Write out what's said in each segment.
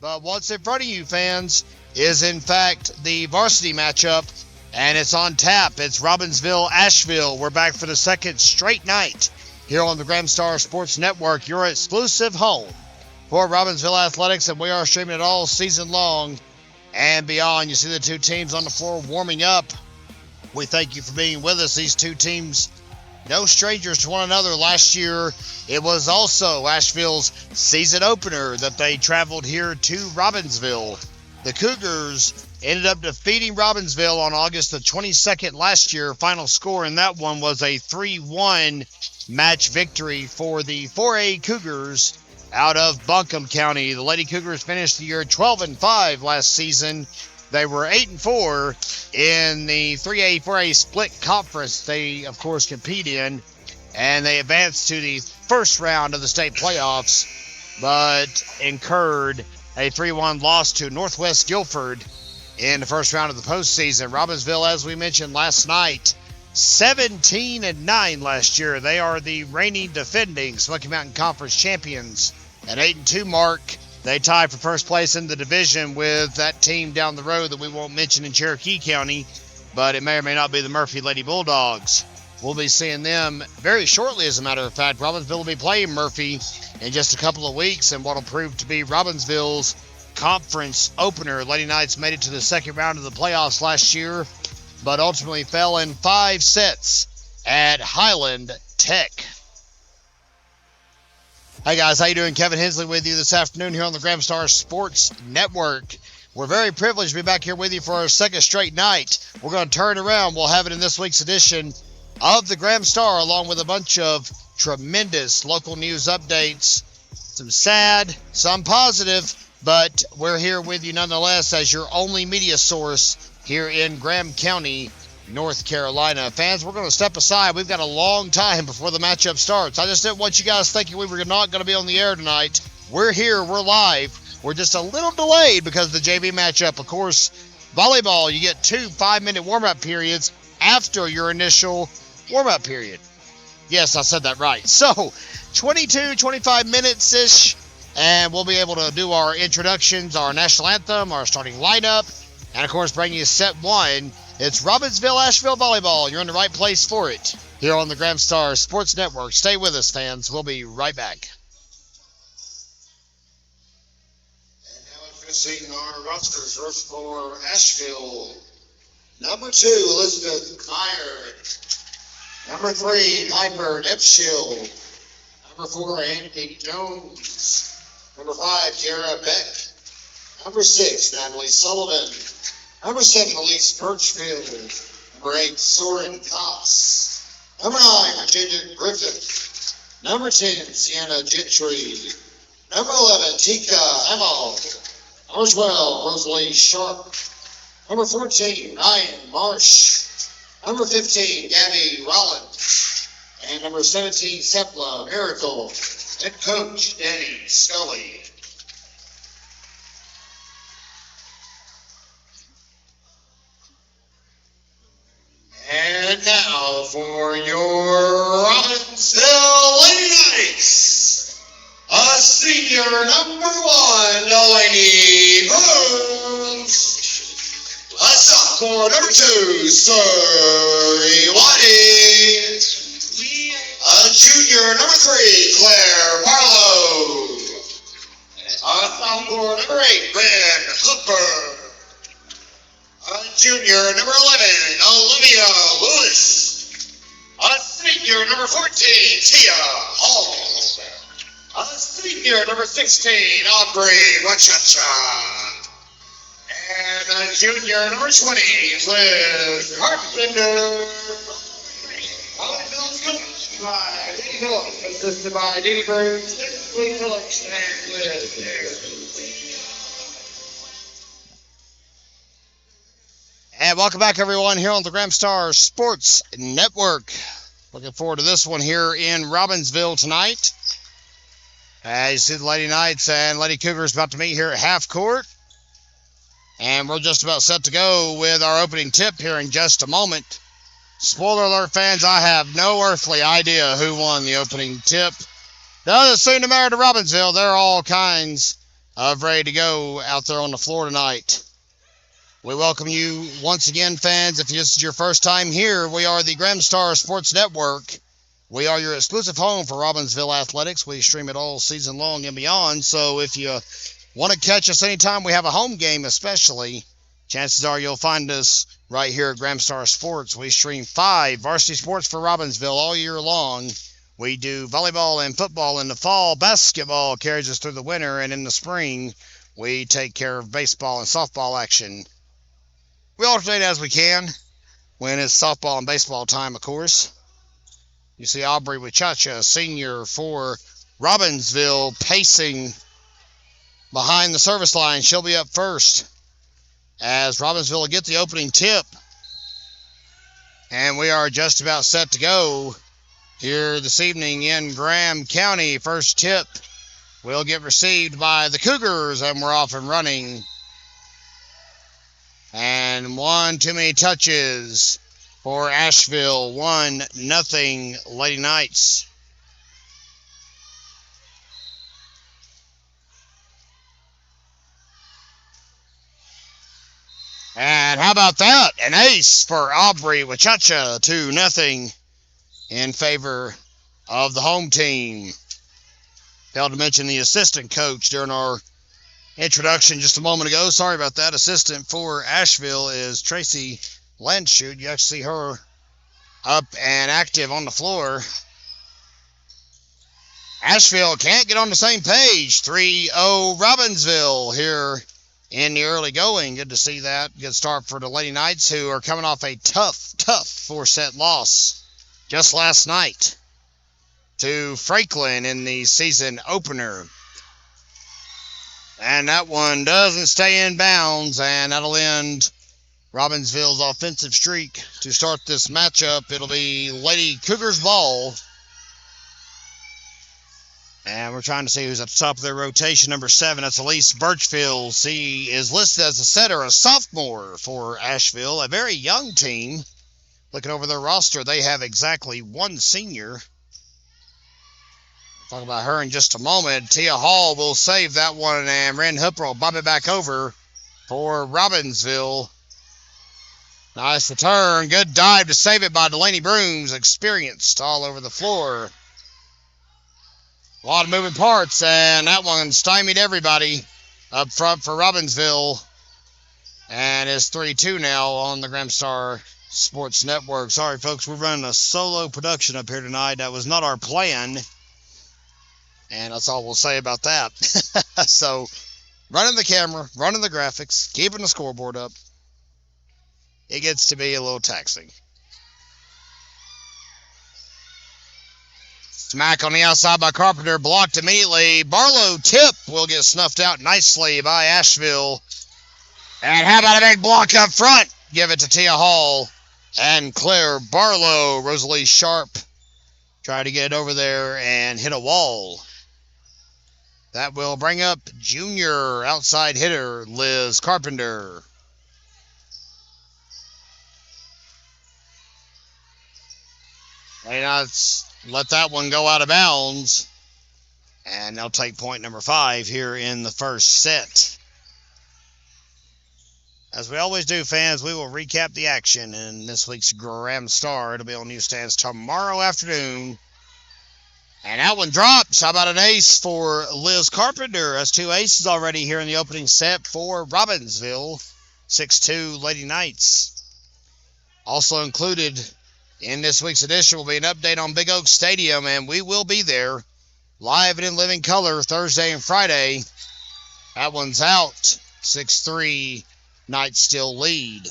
But what's in front of you, fans, is in fact the varsity matchup, and it's on tap. It's Robbinsville, Asheville. We're back for the second straight night here on the Graham Star Sports Network, your exclusive home for Robbinsville Athletics, and we are streaming it all season long and beyond. You see the two teams on the floor warming up. We thank you for being with us. These two teams, no strangers to one another. Last year, it was also Asheville's season opener that they traveled here to Robbinsville. The Cougars ended up defeating Robbinsville on August the 22nd last year. Final score in that one was a 3-1 match victory for the 4A Cougars out of Buncombe County. The Lady Cougars finished the year 12-5 last season. They were 8-4 in the 3A, 4A split conference they, of course, compete in, and they advanced to the first round of the state playoffs, but incurred a 3-1 loss to Northwest Guilford in the first round of the postseason. Robbinsville, as we mentioned last night, 17-9 last year. They are the reigning defending Smoky Mountain Conference champions. At 8-2 mark, they tie for first place in the division with that team down the road that we won't mention in Cherokee County, but it may or may not be the Murphy Lady Bulldogs. We'll be seeing them very shortly, as a matter of fact. Robbinsville will be playing Murphy in just a couple of weeks, and what will prove to be Robbinsville's conference opener. Lady Knights made it to the second round of the playoffs last year, but ultimately fell in 5 sets at Highland Tech. Hey guys, how you doing? Kevin Hensley with you this afternoon here on the Graham Star Sports Network. We're very privileged to be back here with you for our second straight night. We're going to turn around. We'll have it in this week's edition of the Graham Star, along with a bunch of tremendous local news updates. Some sad, some positive, but we're here with you nonetheless as your only media source here in Graham County, North Carolina. Fans, we're going to step aside. We've got a long time before the matchup starts. I just didn't want you guys thinking we were not going to be on the air tonight. We're here. We're live. We're just a little delayed because of the JV matchup. Of course, volleyball, you get 2 5-minute warm-up periods after your initial warm-up period. Yes, I said that right. So, 22, 25 minutes-ish, and we'll be able to do our introductions, our national anthem, our starting lineup, and, of course, bring you set one. It's Robbinsville, Asheville Volleyball. You're in the right place for it here on the Graham Star Sports Network. Stay with us, fans. We'll be right back. And now introducing our rosters. First for Asheville, number 2, Elizabeth Meyer. Number 3, Piper Nepshill. Number 4, Anthony Jones. Number 5, Tara Beck. Number 6, Natalie Sullivan. Number 7, Elise Birchfield. Number 8, Soren Koss. Number 9, Virginia Griffith. Number 10, Sienna Gentry. Number 11, Tika Amal. Number 12, Rosalie Sharp. Number 14, Ryan Marsh. Number 15, Gabby Rollins. And number 17, Sepla Miracle. Head coach, Danny Scully. And now for your Robbinsville Lady Knights, a senior number 1, Delaney Burns. A sophomore number 2, Surrey Waddy. A junior number 3, Claire Barlow. A sophomore number 8, Ben Hooper. A junior number 11, Olivia Lewis. A senior number 14, Tia Hall. A senior number 16, Aubrey Wachacha. And a junior number 20, Liz Carpenter. Assisted by Dee Burns, Phillips, and Liz. And welcome back, everyone, here on the Graham Star Sports Network. Looking forward to this one here in Robbinsville tonight. As you see the Lady Knights and Lady Cougars about to meet here at half court. And we're just about set to go with our opening tip here in just a moment. Spoiler alert, fans, I have no earthly idea who won the opening tip. Doesn't seem to matter to Robbinsville. They're all kinds ready to go out there on the floor tonight. We welcome you once again, fans. If this is your first time here, we are the Graham Star Sports Network. We are your exclusive home for Robbinsville athletics. We stream it all season long and beyond. So if you want to catch us anytime we have a home game especially, chances are you'll find us right here at Graham Star Sports. We stream 5 varsity sports for Robbinsville all year long. We do volleyball and football in the fall. Basketball carries us through the winter, and in the spring, we take care of baseball and softball action. We alternate as we can when it's softball and baseball time, of course. You see Aubrey Wachacha, senior for Robbinsville, pacing behind the service line. She'll be up first as Robbinsville will get the opening tip. And we are just about set to go here this evening in Graham County. First tip will get received by the Cougars, and we're off and running. And one too many touches for Asheville. 1-0 Lady Knights. And how about that? An ace for Aubrey Wachacha. 2-0 in favor of the home team. Failed to mention the assistant coach during our introduction just a moment ago. Sorry about that. Assistant for Asheville is Tracy Landshut. You actually see her up and active on the floor. Asheville can't get on the same page. 3-0 Robbinsville here in the early going. Good to see that. Good start for the Lady Knights, who are coming off a tough 4-set loss just last night to Franklin in the season opener. And that one doesn't stay in bounds, and that'll end Robbinsville's offensive streak. To start this matchup, it'll be Lady Cougars ball. And we're trying to see who's at the top of their rotation. Number 7, that's Elise Birchfield. She is listed as a setter, a sophomore for Asheville, a very young team. Looking over their roster, they have exactly 1 senior. We'll talk about her in just a moment. Tia Hall will save that one, and Ren Hooper will bob it back over for Robbinsville. Nice return. Good dive to save it by Delaney Brooms. Experienced all over the floor. A lot of moving parts, and that one stymied everybody up front for Robbinsville. And it's 3-2 now on the Graham Star Sports Network. Sorry, folks, we're running a solo production up here tonight. That was not our plan. And that's all we'll say about that. So, running the camera, running the graphics, keeping the scoreboard up, it gets to be a little taxing. Smack on the outside by Carpenter, blocked immediately. Barlow tip will get snuffed out nicely by Asheville. And how about a big block up front? Give it to Tia Hall and Claire Barlow. Rosalie Sharp tried to get it over there and hit a wall. That will bring up junior outside hitter Liz Carpenter. Let's let that one go out of bounds. And they'll take point number 5 here in the first set. As we always do, fans, we will recap the action in this week's Graham Star. It'll be on newsstands tomorrow afternoon. And that one drops. How about an ace for Liz Carpenter? That's 2 aces already here in the opening set for Robbinsville. 6-2 Lady Knights. Also included in this week's edition will be an update on Big Oak Stadium, and we will be there live and in living color Thursday and Friday. That one's out. 6-3, Knights still lead.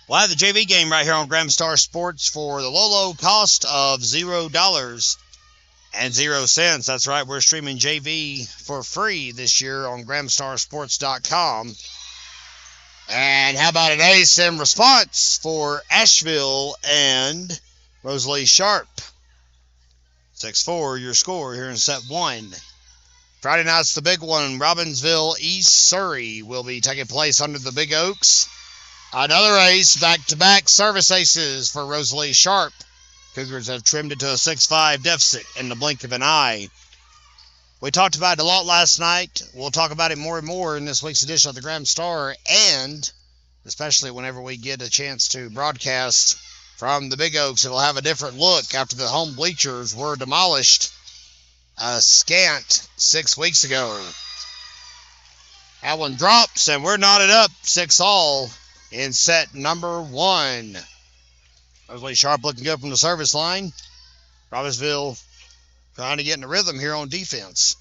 We'll have the JV game right here on Graham Star Sports for the low cost of $0 and 0 cents. That's right, we're streaming JV for free this year on GrahamStarSports.com. And how about an ace in response for Asheville and Rosalie Sharp? 6-4, your score here in set 1. Friday night's the big one. Robbinsville East Surrey will be taking place under the Big Oaks. Another ace, back-to-back service aces for Rosalie Sharp. Cougars have trimmed it to a 6-5 deficit in the blink of an eye. We talked about it a lot last night. We'll talk about it more and more in this week's edition of the Graham Star, and especially whenever we get a chance to broadcast from the Big Oaks, it'll have a different look after the home bleachers were demolished a scant 6 weeks ago. That one drops, and we're knotted up 6-all in set number 1. Leslie Sharp looking good from the service line. Robbinsville trying to get in the rhythm here on defense.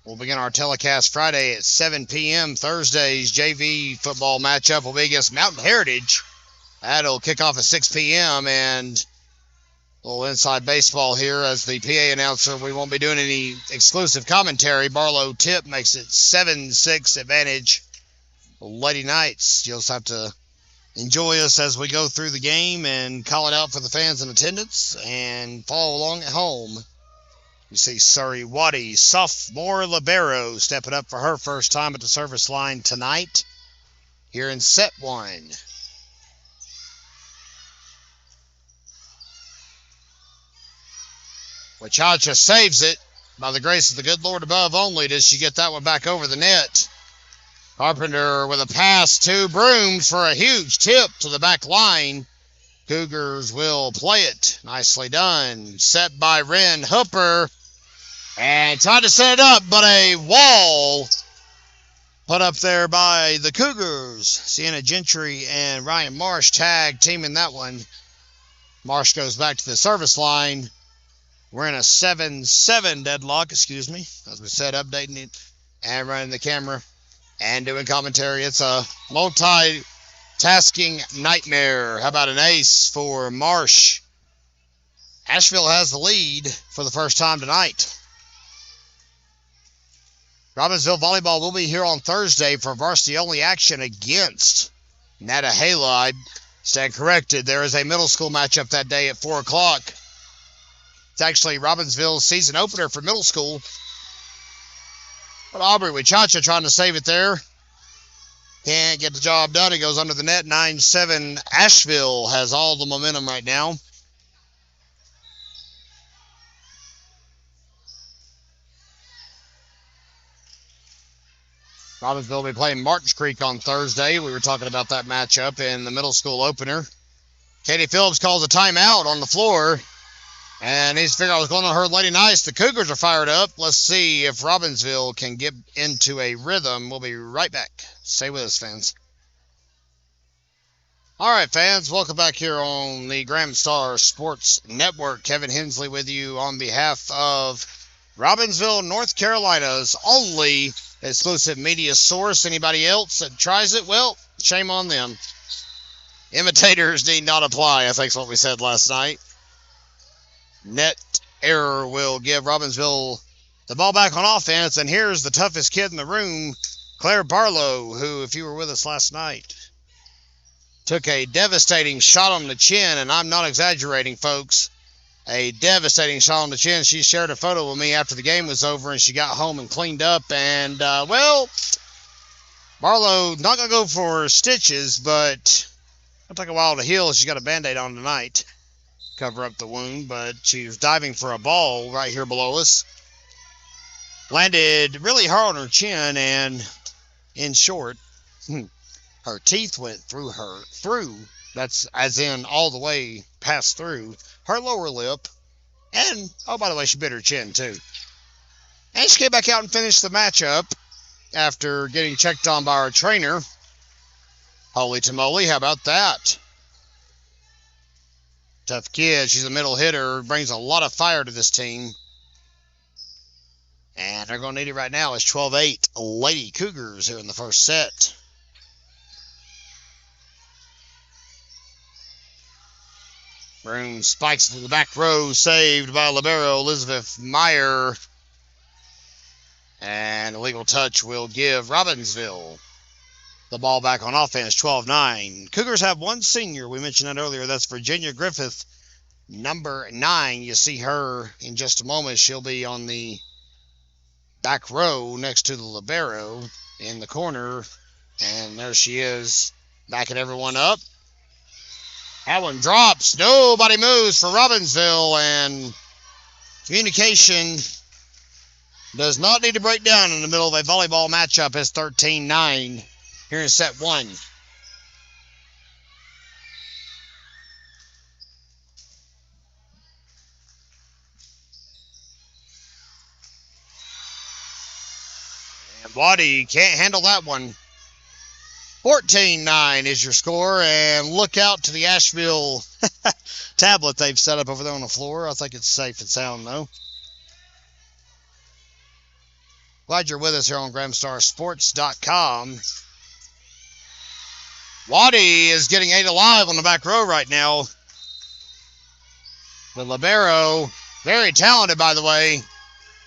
We'll begin our telecast Friday at 7 p.m. Thursday's JV football matchup will be against Mountain Heritage. That'll kick off at 6 p.m. and a little inside baseball here as the PA announcer. We won't be doing any exclusive commentary. Barlow tip makes it 7-6 advantage. Lady Knights, you'll just have to enjoy us as we go through the game and call it out for the fans in attendance and follow along at home. You see Surrey Waddy, sophomore libero, stepping up for her first time at the service line tonight here in set 1. Wachacha saves it. By the grace of the good Lord above only does she get that one back over the net. Carpenter with a pass to Brooms for a huge tip to the back line. Cougars will play it. Nicely done. Set by Wren Hooper. And tried to set it up, but a wall put up there by the Cougars. Sienna Gentry and Ryan Marsh tag teaming that one. Marsh goes back to the service line. We're in a 7-7 deadlock, as we said, updating it and running the camera and doing commentary. It's a multitasking nightmare. How about an ace for Marsh? Asheville has the lead for the first time tonight. Robbinsville Volleyball will be here on Thursday for varsity-only action against Natahala. I stand corrected. There is a middle school matchup that day at 4 o'clock. It's actually Robbinsville's season opener for middle school. But Aubrey Wachacha trying to save it there. Can't get the job done. It goes under the net. 9-7. Asheville has all the momentum right now. Robbinsville will be playing Martins Creek on Thursday. We were talking about that matchup in the middle school opener. Katie Phillips calls a timeout on the floor. And needs to figure out what's going on with her Lady Knights. The Cougars are fired up. Let's see if Robbinsville can get into a rhythm. We'll be right back. Stay with us, fans. All right, fans. Welcome back here on the Graham Star Sports Network. Kevin Hensley with you on behalf of Robbinsville, North Carolina's only exclusive media source. Anybody else that tries it, well, shame on them. Imitators need not apply, I think is what we said last night. Net error will give Robbinsville the ball back on offense, and here's the toughest kid in the room, Claire Barlow, who, if you were with us last night, took a devastating shot on the chin, and I'm not exaggerating, folks. A devastating shot on the chin. She shared a photo with me after the game was over, and she got home and cleaned up, and, well, Barlow not going to go for stitches, but it'll take a while to heal. She's got a Band-Aid on tonight. Cover up the wound, but she was diving for a ball right here below us. Landed really hard on her chin, and in short, her teeth went through, that's as in all the way passed through her lower lip, and, oh, by the way, she bit her chin, too. And she came back out and finished the matchup after getting checked on by our trainer. Holy tamale, how about that? Tough kid. She's a middle hitter. Brings a lot of fire to this team. And they're going to need it right now. It's 12-8 Lady Cougars here in the first set. Broom spikes to the back row. Saved by libero Elizabeth Meyer. And a legal touch will give Robbinsville the ball back on offense, 12-9. Cougars have one senior. We mentioned that earlier. That's Virginia Griffith, number 9. You see her in just a moment. She'll be on the back row next to the libero in the corner. And there she is, backing everyone up. That one drops. Nobody moves for Robbinsville. And Communication does not need to break down in the middle of a volleyball matchup. It's 13-9 here in set one. And Waddy can't handle that one. 14-9 is your score, and look out to the Asheville tablet they've set up over there on the floor. I think it's safe and sound, though. Glad you're with us here on GramStarSports.com. Waddy is getting 8 alive on the back row right now. The libero, very talented, by the way,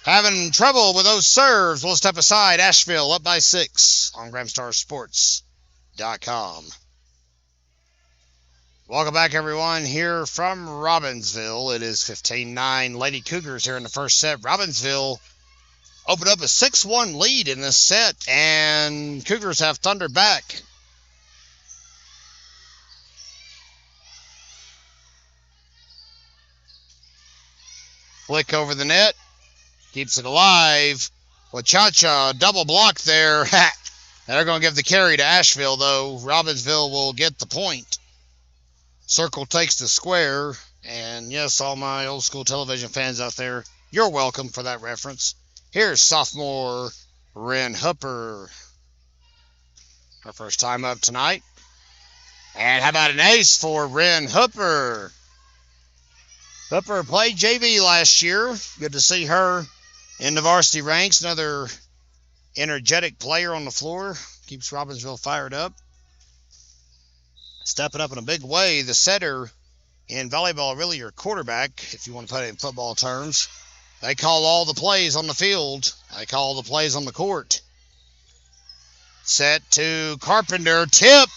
having trouble with those serves. We'll step aside. Asheville up by 6 on GramStarSports.com. Welcome back, everyone, here from Robbinsville. It is 15-9 Lady Cougars here in the first set. Robbinsville opened up a 6-1 lead in this set, and Cougars have thundered back. Flick over the net. Keeps it alive. Wachacha, double block there. They're going to give the carry to Asheville, though. Robbinsville will get the point. Circle takes the square. And yes, all my old school television fans out there, you're welcome for that reference. Here's sophomore Ren Hooper. Her first time up tonight. And how about an ace for Ren Hooper? Hooper played JV last year. Good to see her in the varsity ranks. Another energetic player on the floor. Keeps Robbinsville fired up. Stepping up in a big way. The setter in volleyball, really your quarterback, if you want to put it in football terms. They call all the plays on the field. They call all the plays on the court. Set to Carpenter. Tip.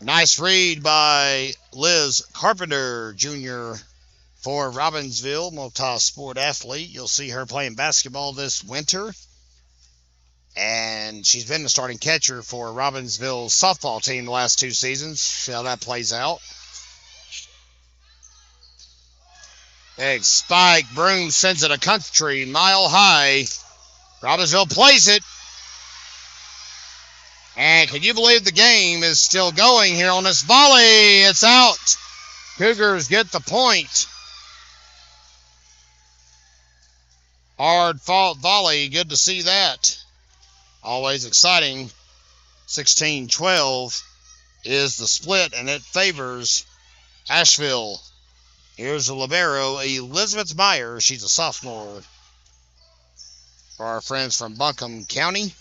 Nice read by Liz Carpenter, junior for Robbinsville, multi-sport athlete. You'll see her playing basketball this winter. And she's been the starting catcher for Robbinsville's softball team the last 2 seasons. See how that plays out. Big spike. Broom sends it a country mile high. Robbinsville plays it. And can you believe the game is still going here on this volley? It's out. Cougars get the point. Hard fought volley. Good to see that. Always exciting. 16-12 is the split, and it favors Asheville. Here's the libero, Elizabeth Meyer. She's a sophomore. For our friends from Buncombe County.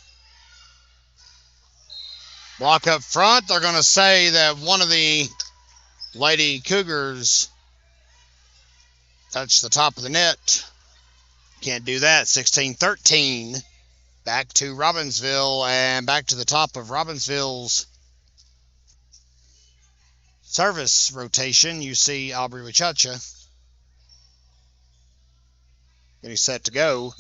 Block up front. They're going to say that one of the Lady Cougars touched the top of the net. Can't do that. 16-13. Back to Robbinsville and back to the top of Robbinsville's service rotation. You see Aubrey Wachacha getting set to go.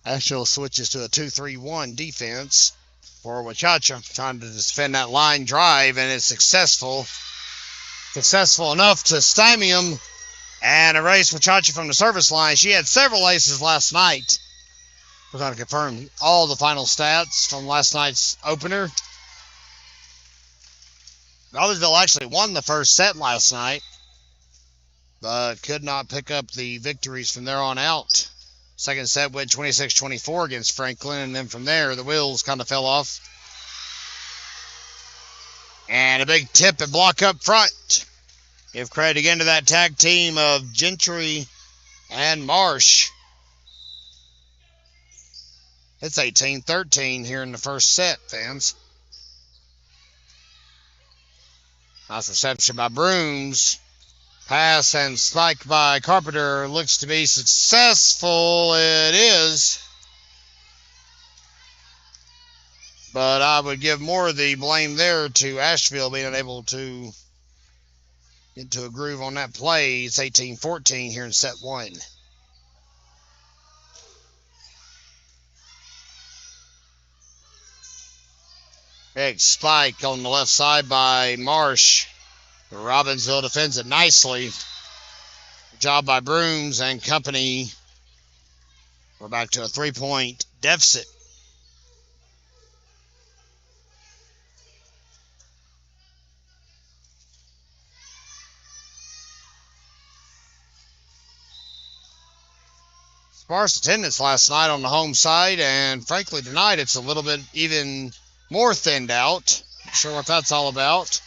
Asheville switches to a 2-3-1 defense for Wachacha, trying to defend that line drive, and it's successful. Successful enough to stymie him and erase Wachacha from the service line. She had several aces last night. We're going to confirm all the final stats from last night's opener. Robbinsville actually won the first set last night, but could not pick up the victories from there on out. Second set went 26-24 against Franklin, and then from there, the wheels kind of fell off. And a big tip and block up front. Give credit again to that tag team of Gentry and Marsh. It's 18-13 here in the first set, fans. Nice reception by Brooms. Pass and spike by Carpenter looks to be successful. It is. But I would give more of the blame there to Asheville being unable to get into a groove on that play. It's 18-14 here in set one. Big spike on the left side by Marsh. Robbinsville defends it nicely. job by Brooms and company. We're back to a 3-point deficit. Sparse attendance last night on the home side, and frankly tonight it's a little bit even more thinned out. Not sure what that's all about.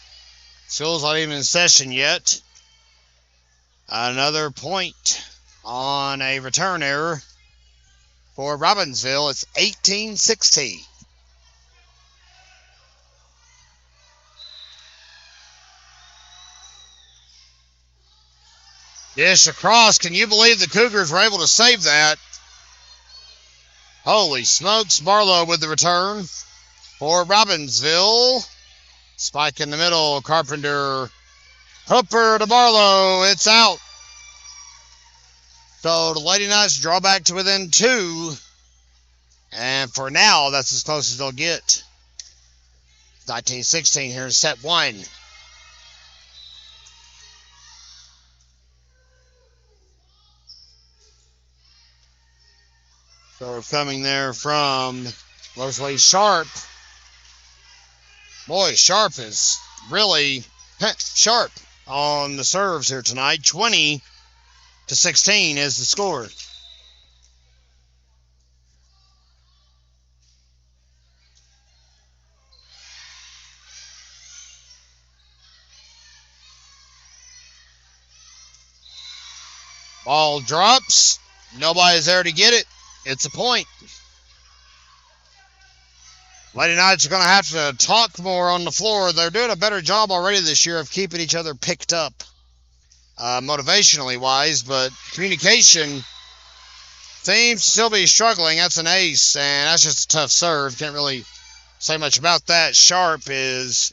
School's not even in session yet. Another point on a return error for Robbinsville. It's 18-16. Dish across. Can you believe the Cougars were able to save that? Holy smokes. Barlow with the return for Robbinsville. Spike in the middle. Carpenter. Hooper to Barlow. It's out. So the Lady Knights draw back to within 2. And for now, that's as close as they'll get. 19-16 here in set 1. So coming there from Leslie Sharp. Boy, Sharp is really sharp on the serves here tonight. 20-16 is the score. Ball drops. Nobody's there to get it. It's a point. Lady Knights are going to have to talk more on the floor. They're doing a better job already this year of keeping each other picked up, motivationally wise, but communication seems to still be struggling. That's an ace, and that's just a tough serve. Can't really say much about that. Sharp's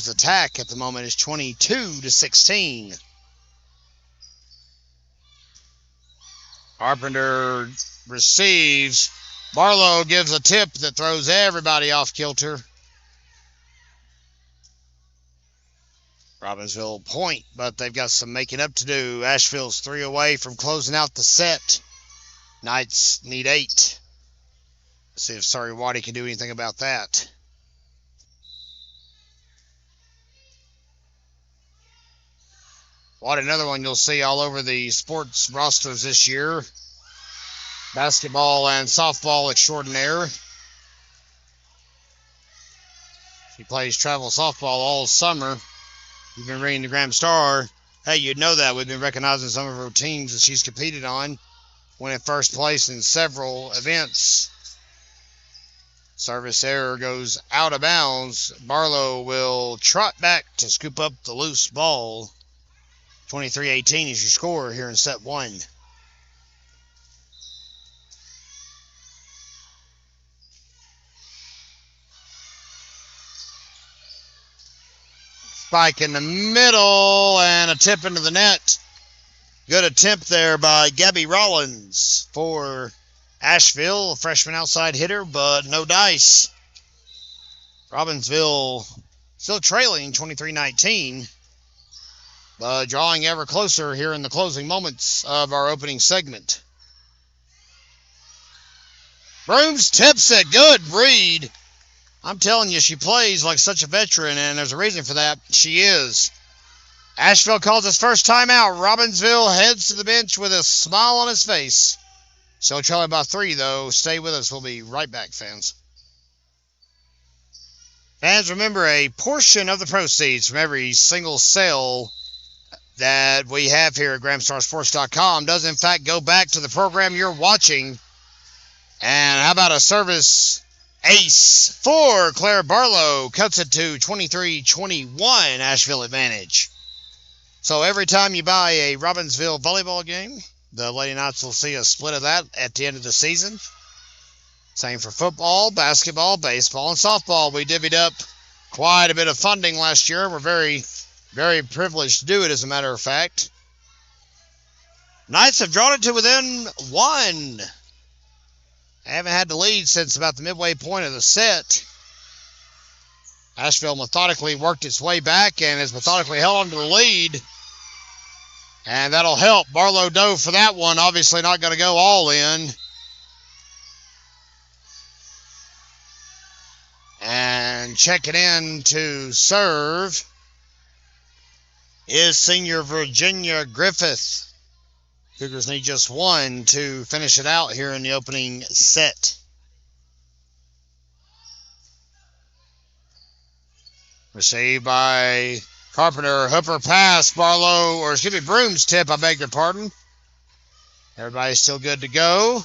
attack at the moment is 22-16. Carpenter receives. Barlow gives a tip that throws everybody off kilter. Robbinsville point, but they've got some making up to do. Asheville's 3 away from closing out the set. Knights need 8. Let's see if Sorry Waddy can do anything about that. What another one you'll see all over the sports rosters this year. Basketball and softball extraordinaire. She plays travel softball all summer. You've been reading the Graham Star. Hey, you'd know that. We've been recognizing some of her teams that she's competed on. Winning first place in several events. Service error goes out of bounds. Barlow will trot back to scoop up the loose ball. 23-18 is your score here in set 1. Spike in the middle and a tip into the net. Good attempt there by Gabby Rollins for Asheville, a freshman outside hitter, but no dice. Robbinsville still trailing 23-19. Drawing ever closer here in the closing moments of our opening segment. Brooms tips it. Good read. I'm telling you, she plays like such a veteran, and there's a reason for that. She is. Asheville calls his first timeout. Robbinsville heads to the bench with a smile on his face. Still trailing by 3, though. Stay with us. We'll be right back, fans. Fans, remember, a portion of the proceeds from every single sale that we have here at GrahamStarSports.com does in fact go back to the program you're watching. And how about a service ace for Claire Barlow? Cuts it to 23-21 Asheville advantage. So every time you buy a Robbinsville volleyball game, the Lady Knights will see a split of that at the end of the season. Same for football, basketball, baseball, and softball. We divvied up quite a bit of funding last year. We're very privileged to do it, as a matter of fact. Knights have drawn it to within 1. I haven't had the lead since about the midway point of the set. Asheville methodically worked its way back and has methodically held on to the lead. And that'll help. Barlow dove for that one. Obviously not going to go all in. And checking in to serve is senior Virginia Griffith. Cougars need just one to finish it out here in the opening set. Received by Carpenter. Hooper pass. Broom's tip, I beg your pardon. Everybody's still good to go.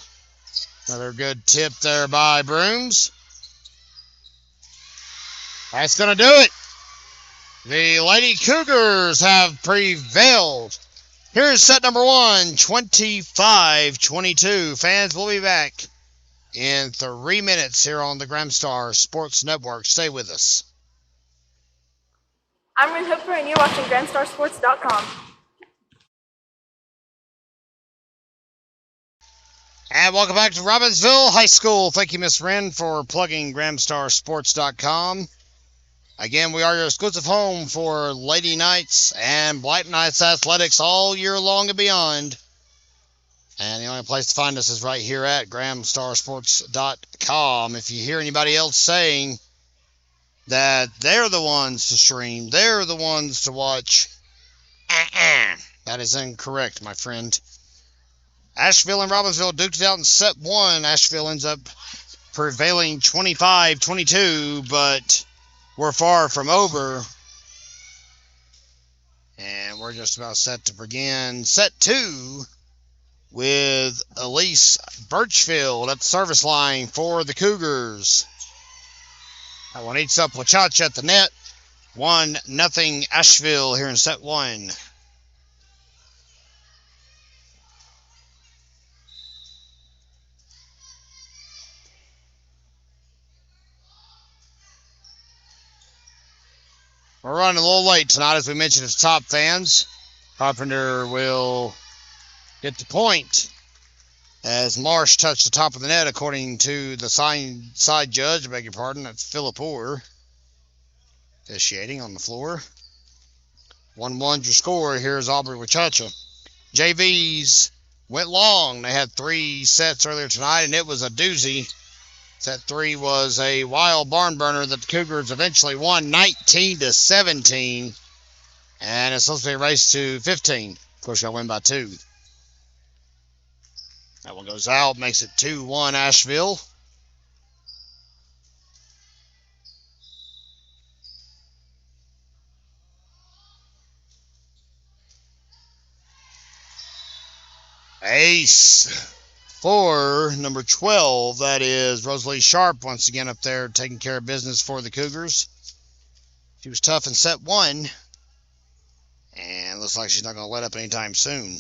Another good tip there by Brooms. That's going to do it. The Lady Cougars have prevailed. Here's set number 1, 25-22. Fans, we'll be back in 3 minutes here on the Gramstar Sports Network. Stay with us. I'm Ruth Hooper, and you're watching GrandStarSports.com. And welcome back to Robbinsville High School. Thank you, Miss Wren, for plugging GrandStarSports.com. Again, we are your exclusive home for Lady Knights and Black Knights athletics all year long and beyond. And the only place to find us is right here at GrandStarSports.com. If you hear anybody else saying that they're the ones to stream, they're the ones to watch, that is incorrect, my friend. Asheville and Robbinsville duked it out in set 1. Asheville ends up prevailing 25-22, but we're far from over. And we're just about set to begin set 2 with Elise Birchfield at the service line for the Cougars. That one eats up Wachacha at the net. 1-0 Asheville here in set 1. We're running a little late tonight, as we mentioned at the top, fans. Carpenter will get the point as Marsh touched the top of the net, according to the side judge. I beg your pardon, that's Philip Orr officiating on the floor. 1-1 your score. Here's Aubrey Wachacha. JVs went long. They had 3 sets earlier tonight, and it was a doozy. Set 3 was a wild barn burner that the Cougars eventually won 19-17. And it's supposed to be a race to 15. Of course, y'all win by 2. That one goes out, makes it 2-1 Asheville. Ace for number 12, that is Rosalie Sharp, once again up there taking care of business for the Cougars. She was tough in set 1, and looks like she's not going to let up anytime soon.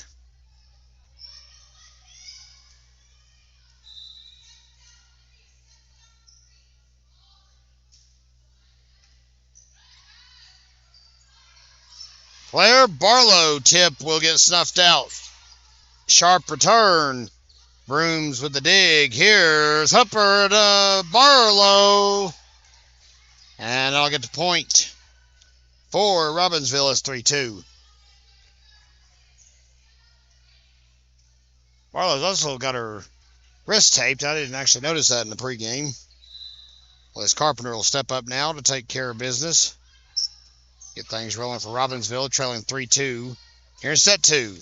Claire Barlow tip will get snuffed out. Sharp return. Brooms with the dig. Here's Hooper to Barlow. And I'll get the point for Robbinsville. It's 3-2. Barlow's also got her wrist taped. I didn't actually notice that in the pregame. Les Carpenter will step up now to take care of business. Get things rolling for Robbinsville, trailing 3-2. Here's set 2.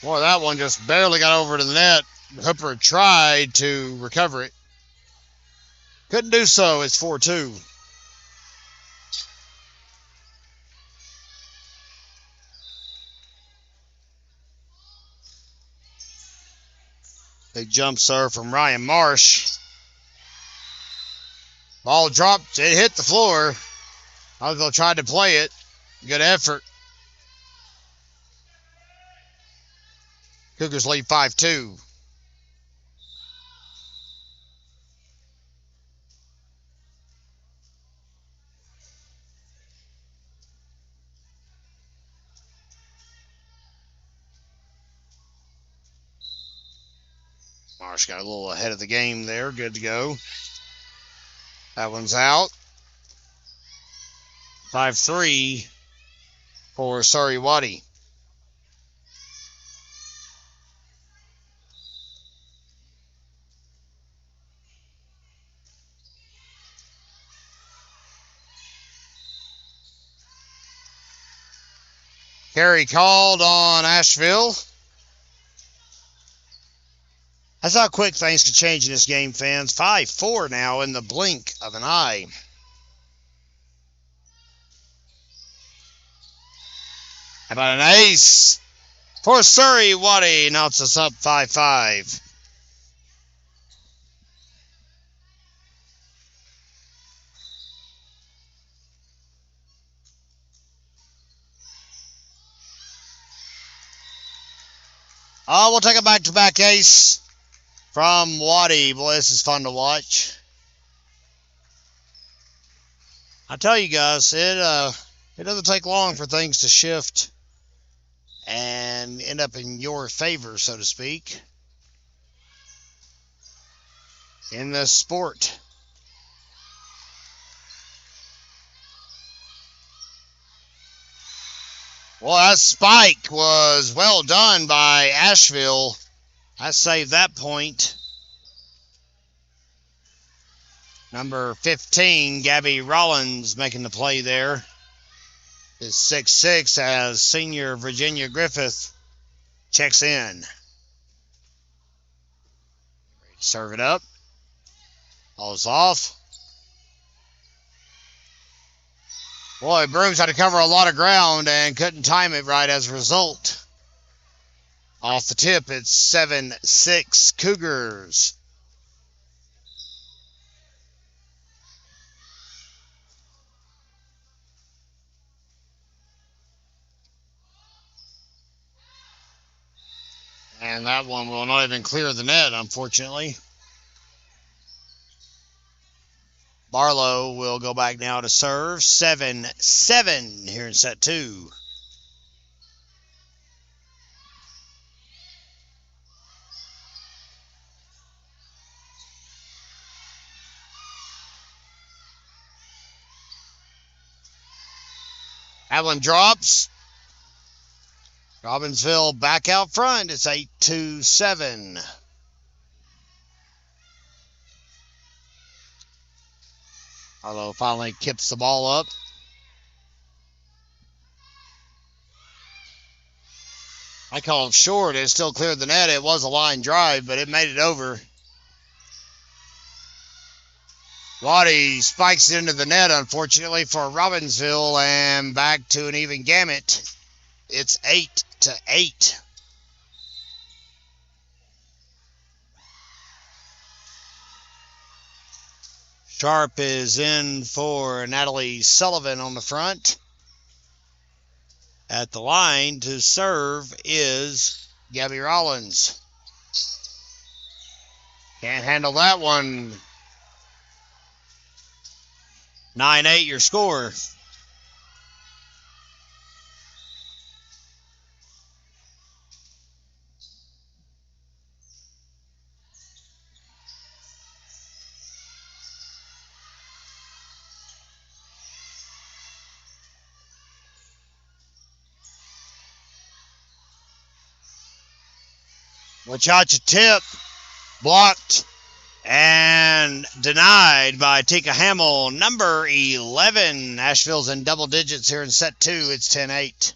Boy, that one just barely got over to the net. Hooper tried to recover it. Couldn't do so. It's 4-2. Big jump serve from Ryan Marsh. Ball dropped. It hit the floor. Robbinsville tried to play it. Good effort. Cougars lead 5-2. Marsh got a little ahead of the game there. Good to go. That one's out. 5-3 for Surrey Waddy. Carry called on Asheville. That's how quick things can change in this game, fans. 5-4 now in the blink of an eye. How about an ace for Surrey? Waddy knocks us up 5-5. Oh, we'll take a back-to-back ace from Waddy. Boy, this is fun to watch. I tell you guys, it doesn't take long for things to shift and end up in your favor, so to speak, in this sport. Well, that spike was well done by Asheville. I saved that point. Number 15, Gabby Rollins, making the play there. Is 6'6" as senior Virginia Griffith checks in. Serve it up. Ball's off. Boy, Brooms had to cover a lot of ground and couldn't time it right as a result. Off the tip, it's 7-6 Cougars. And that one will not even clear the net, unfortunately. Barlow will go back now to serve. 7-7 here in set 2. That one drops. Robbinsville back out front. It's 8-7. Barlow finally kips the ball up. I call it short. It still cleared the net. It was a line drive, but it made it over. Waddy spikes it into the net, unfortunately, for Robbinsville, and back to an even gamut. It's 8-8. Sharp is in for Natalie Sullivan on the front. At the line to serve is Gabby Rollins. Can't handle that one. 9-8 your score. Wachacha tip, blocked and denied by Tika Hamill. Number 11. Asheville's in double digits here in set 2. It's 10-8.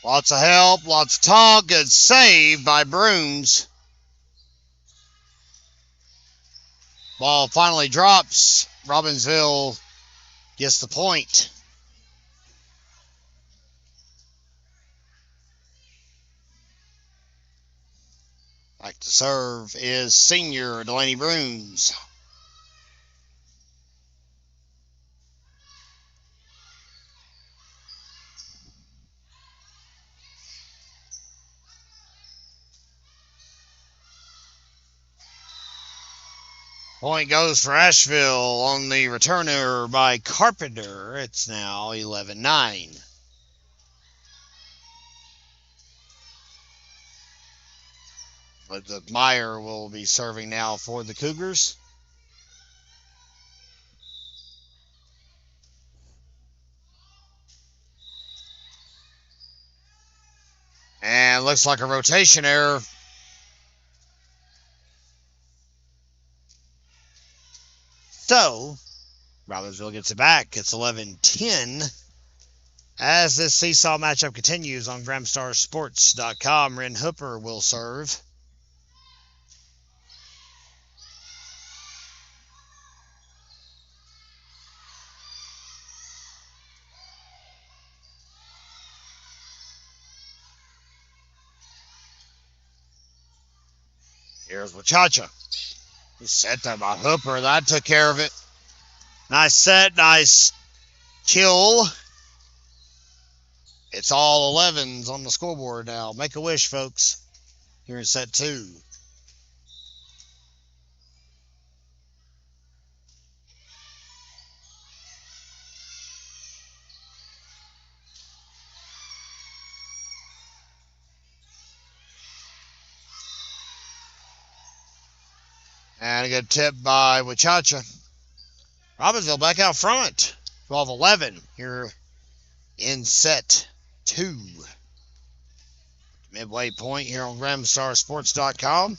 Lots of help, lots of talk. Good save by Brooms. Ball finally drops. Robbinsville gets the point. Back to serve is senior Delaney Brooms. Point goes for Asheville on the returner by Carpenter. It's now 11-9. But Meyer will be serving now for the Cougars. And looks like a rotation error. So, Robbinsville gets it back. It's 11-10. As this seesaw matchup continues on GramstarSports.com, Ren Hooper will serve. Here's Wachacha. He's set there by Hooper. That took care of it. Nice set, nice kill. It's all 11s on the scoreboard now. Make a wish, folks. Here in set 2. And a good tip by Wachacha. Robbinsville back out front. 12-11 here in set 2. Midway point here on GramstarSports.com.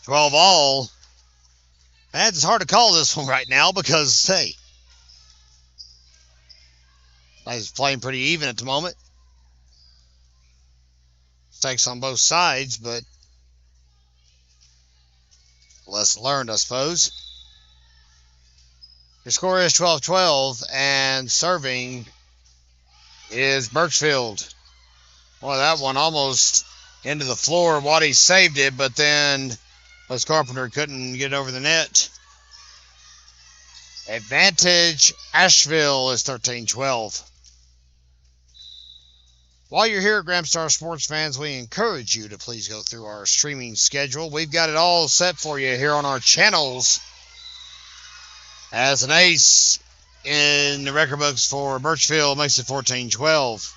All. And it's hard to call this one right now because, hey, he's playing pretty even at the moment. Mistakes on both sides, but lesson learned, I suppose. Your score is 12-12, and serving is Birchfield. Boy, that one almost into the floor. Waddy saved it, but then Les Carpenter couldn't get over the net. Advantage Asheville is 13-12. While you're here at Gramstar Sports fans, we encourage you to please go through our streaming schedule. We've got it all set for you here on our channels. As an ace in the record books for Birchfield makes it 14-12.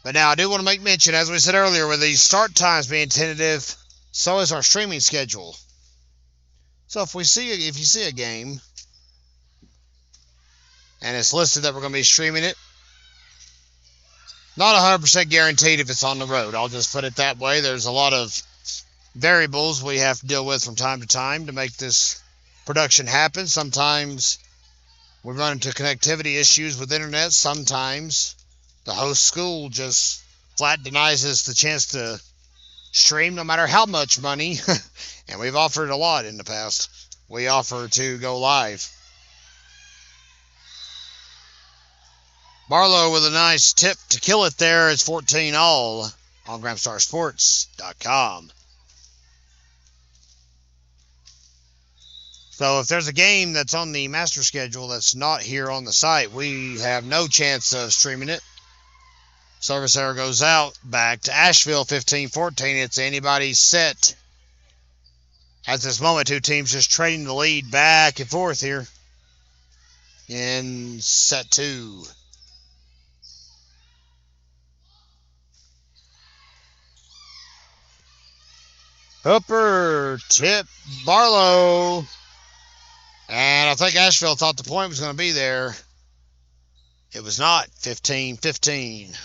But now I do want to make mention, as we said earlier, with these start times being tentative, so is our streaming schedule. So if you see a game and it's listed that we're going to be streaming it, not 100% guaranteed if it's on the road. I'll just put it that way. There's a lot of variables we have to deal with from time to time to make this production happen. Sometimes we run into connectivity issues with internet. Sometimes the host school just flat denies us the chance to stream no matter how much money. And we've offered a lot in the past. We offer to go live. Barlow with a nice tip to kill it there. It's 14-all on GramstarSports.com. So if there's a game that's on the master schedule that's not here on the site, we have no chance of streaming it. Service error goes out. Back to Asheville, 15-14. It's anybody's set. At this moment, two teams just trading the lead back and forth here in set 2. Hooper, tip, Barlow. And I think Asheville thought the point was going to be there. It was not. 15-15.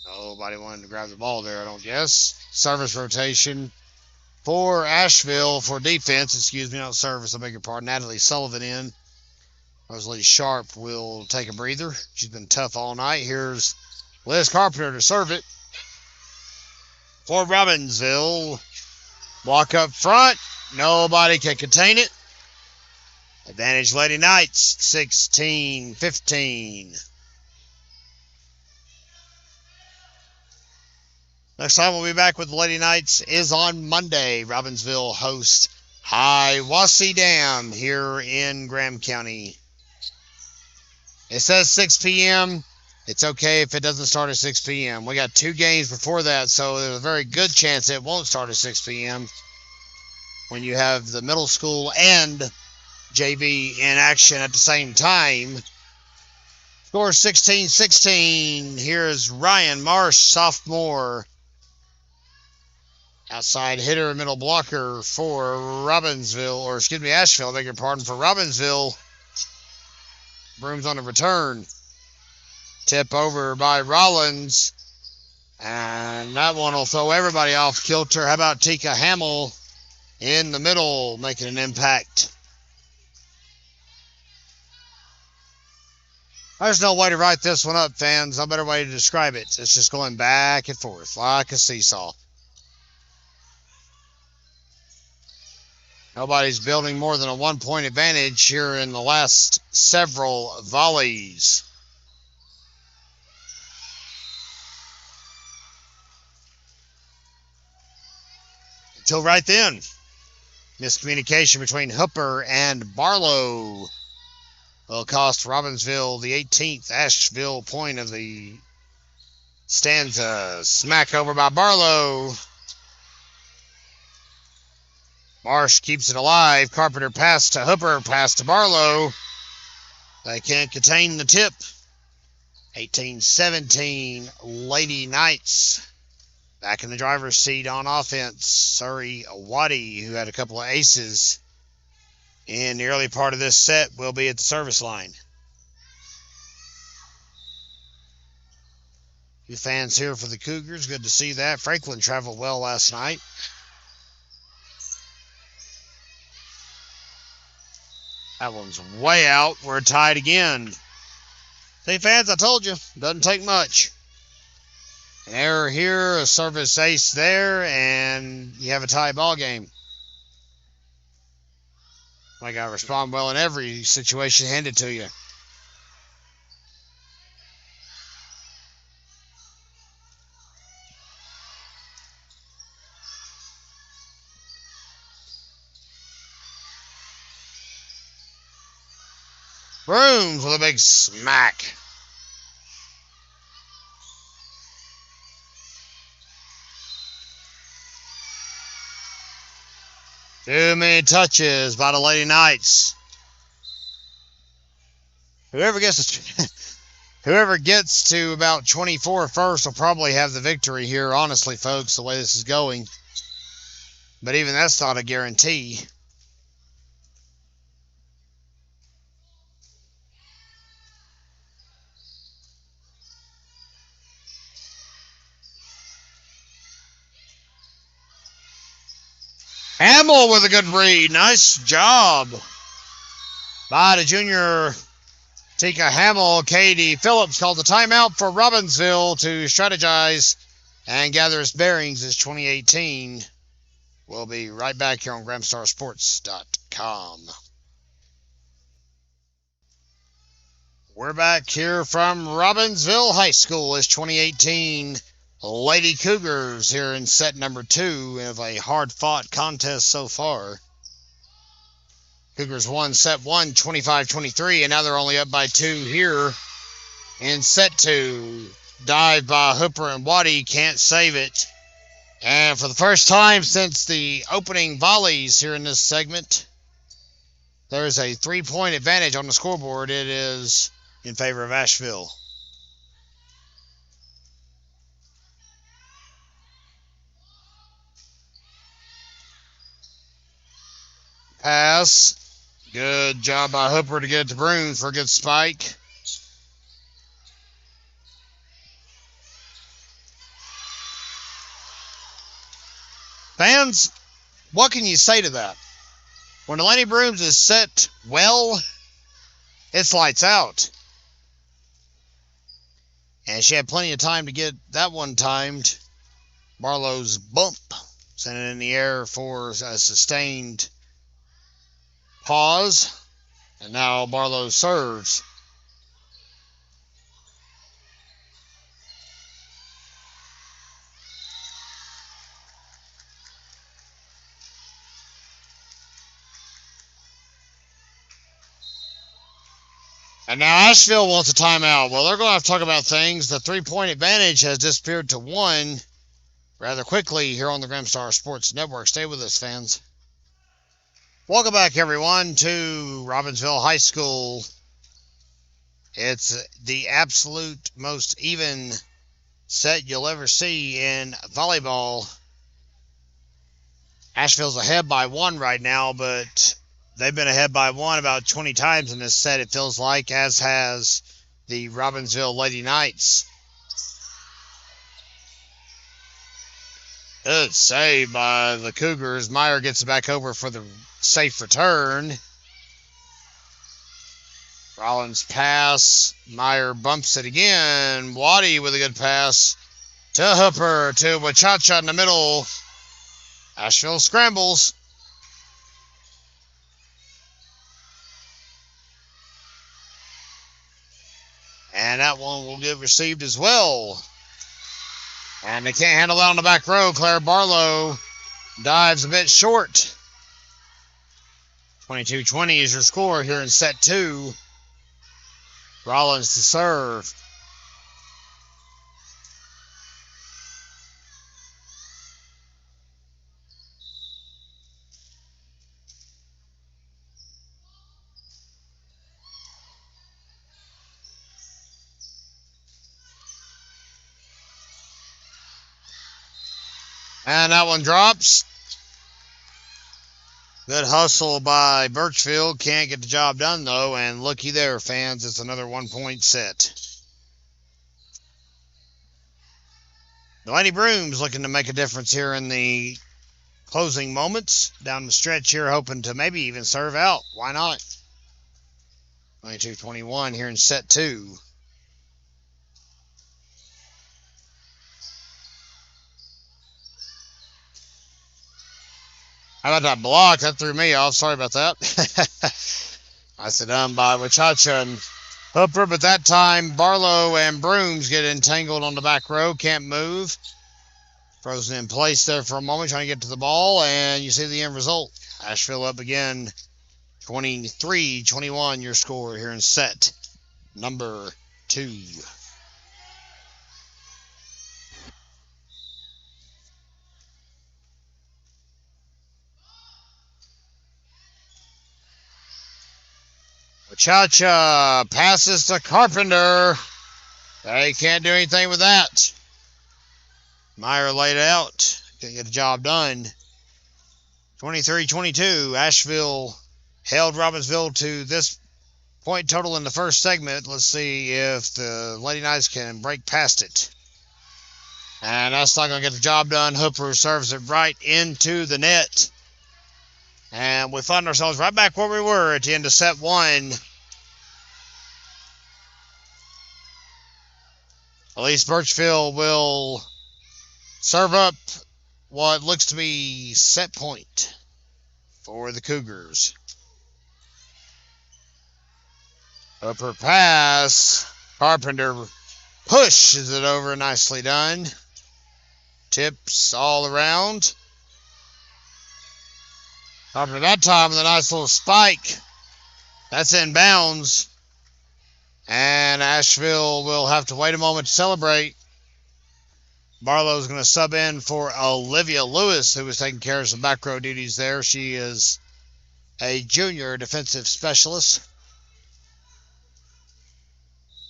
Nobody wanted to grab the ball there, I don't guess. Service rotation for Asheville for defense. Excuse me, not service. I beg your pardon. Natalie Sullivan in. Rosalie Sharp will take a breather. She's been tough all night. Here's Liz Carpenter to serve it for Robbinsville. Walk up front. Nobody can contain it. Advantage Lady Knights, 16-15. Next time we'll be back with the Lady Knights is on Monday. Robbinsville hosts Hiwassee Dam here in Graham County. It says 6 p.m. It's okay if it doesn't start at 6 p.m. We got 2 games before that, so there's a very good chance it won't start at 6 p.m. when you have the middle school and JV in action at the same time. Score 16-16. Here's Ryan Marsh, sophomore. Outside hitter, middle blocker for Asheville, beg your pardon, for Robbinsville. Brooms on the return. Tip over by Rollins. And that one will throw everybody off kilter. How about Tika Hamill in the middle, making an impact? There's no way to write this one up, fans. No better way to describe it. It's just going back and forth like a seesaw. Nobody's building more than a 1-point advantage here in the last several volleys. Until right then, miscommunication between Hooper and Barlow will cost Robbinsville the 18th Asheville point of the stanza. Smack over by Barlow. Marsh keeps it alive. Carpenter pass to Hooper, pass to Barlow. They can't contain the tip. 18-17, Lady Knights back in the driver's seat on offense. Surrey Waddy, who had a couple of aces in the early part of this set, will be at the service line. Few fans here for the Cougars. Good to see that. Franklin traveled well last night. That one's way out. We're tied again. See, fans, I told you, doesn't take much. An error here, a service ace there, and you have a tie ball game. I got to respond well in every situation handed to you. Brooms with a big smack. Too many touches by the Lady Knights. Whoever gets to about 24 first will probably have the victory here, honestly, folks, the way this is going. But even that's not a guarantee. Hamill with a good read. Nice job by the junior Tika Hamill. Katie Phillips called the timeout for Robbinsville to strategize and gather its bearings as 2018. We'll be right back here on GramstarSports.com. We're back here from Robbinsville High School as 2018 Lady Cougars here in set number 2 of a hard-fought contest so far. Cougars won set 1, 25-23, and now they're only up by 2 here in set 2. Dive by Hooper and Waddy, can't save it. And for the first time since the opening volleys here in this segment, there's a 3-point advantage on the scoreboard. It is in favor of Asheville. Pass. Good job by Hooper to get it to Brooms for a good spike. Fans, what can you say to that? When Delaney Brooms is set well, it's lights out. And she had plenty of time to get that one timed. Barlow's bump sent it in the air for a sustained pause, and now Barlow serves. And now Asheville wants a timeout. Well, they're going to have to talk about things. The three-point advantage has disappeared to 1 rather quickly here on the Gramstar Sports Network. Stay with us, fans. Welcome back, everyone, to Robbinsville High School. It's the absolute most even set you'll ever see in volleyball. Asheville's ahead by 1 right now, but they've been ahead by 1 about 20 times in this set, it feels like, as has the Robbinsville Lady Knights. Good save by the Cougars. Meyer gets it back over for the safe return. Rollins pass. Meyer bumps it again. Waddy with a good pass to Hooper, to Wachacha in the middle. Asheville scrambles. And that one will get received as well. And they can't handle that on the back row. Claire Barlow dives a bit short. 22-20 is your score here in set 2. Rollins to serve. And that one drops. Good hustle by Birchfield. Can't get the job done, though. And looky there, fans. It's another 1-point set. The Lady Brooms looking to make a difference here in the closing moments. Down the stretch here, hoping to maybe even serve out. Why not? 22-21 here in set 2. How about that block? That threw me off. Sorry about that. Nicely done by Wachacha and Hooper, but that time Barlow and Brooms get entangled on the back row. Can't move. Frozen in place there for a moment, trying to get to the ball, and you see the end result. Asheville up again, 23-21, your score here in set number 2. Wachacha passes to Carpenter. They can't do anything with that. Meyer laid out. Couldn't get the job done. 23-22. Asheville held Robbinsville to this point total in the first segment. Let's see if the Lady Knights can break past it. And that's not going to get the job done. Hooper serves it right into the net. And we find ourselves right back where we were at the end of set 1. Elise Birchfield will serve up what looks to be set point for the Cougars. Upper pass. Carpenter pushes it over. Nicely done. Tips all around. Carpenter that time with a nice little spike. That's in bounds. And Asheville will have to wait a moment to celebrate. Barlow's going to sub in for Olivia Lewis, who was taking care of some back row duties there. She is a junior defensive specialist.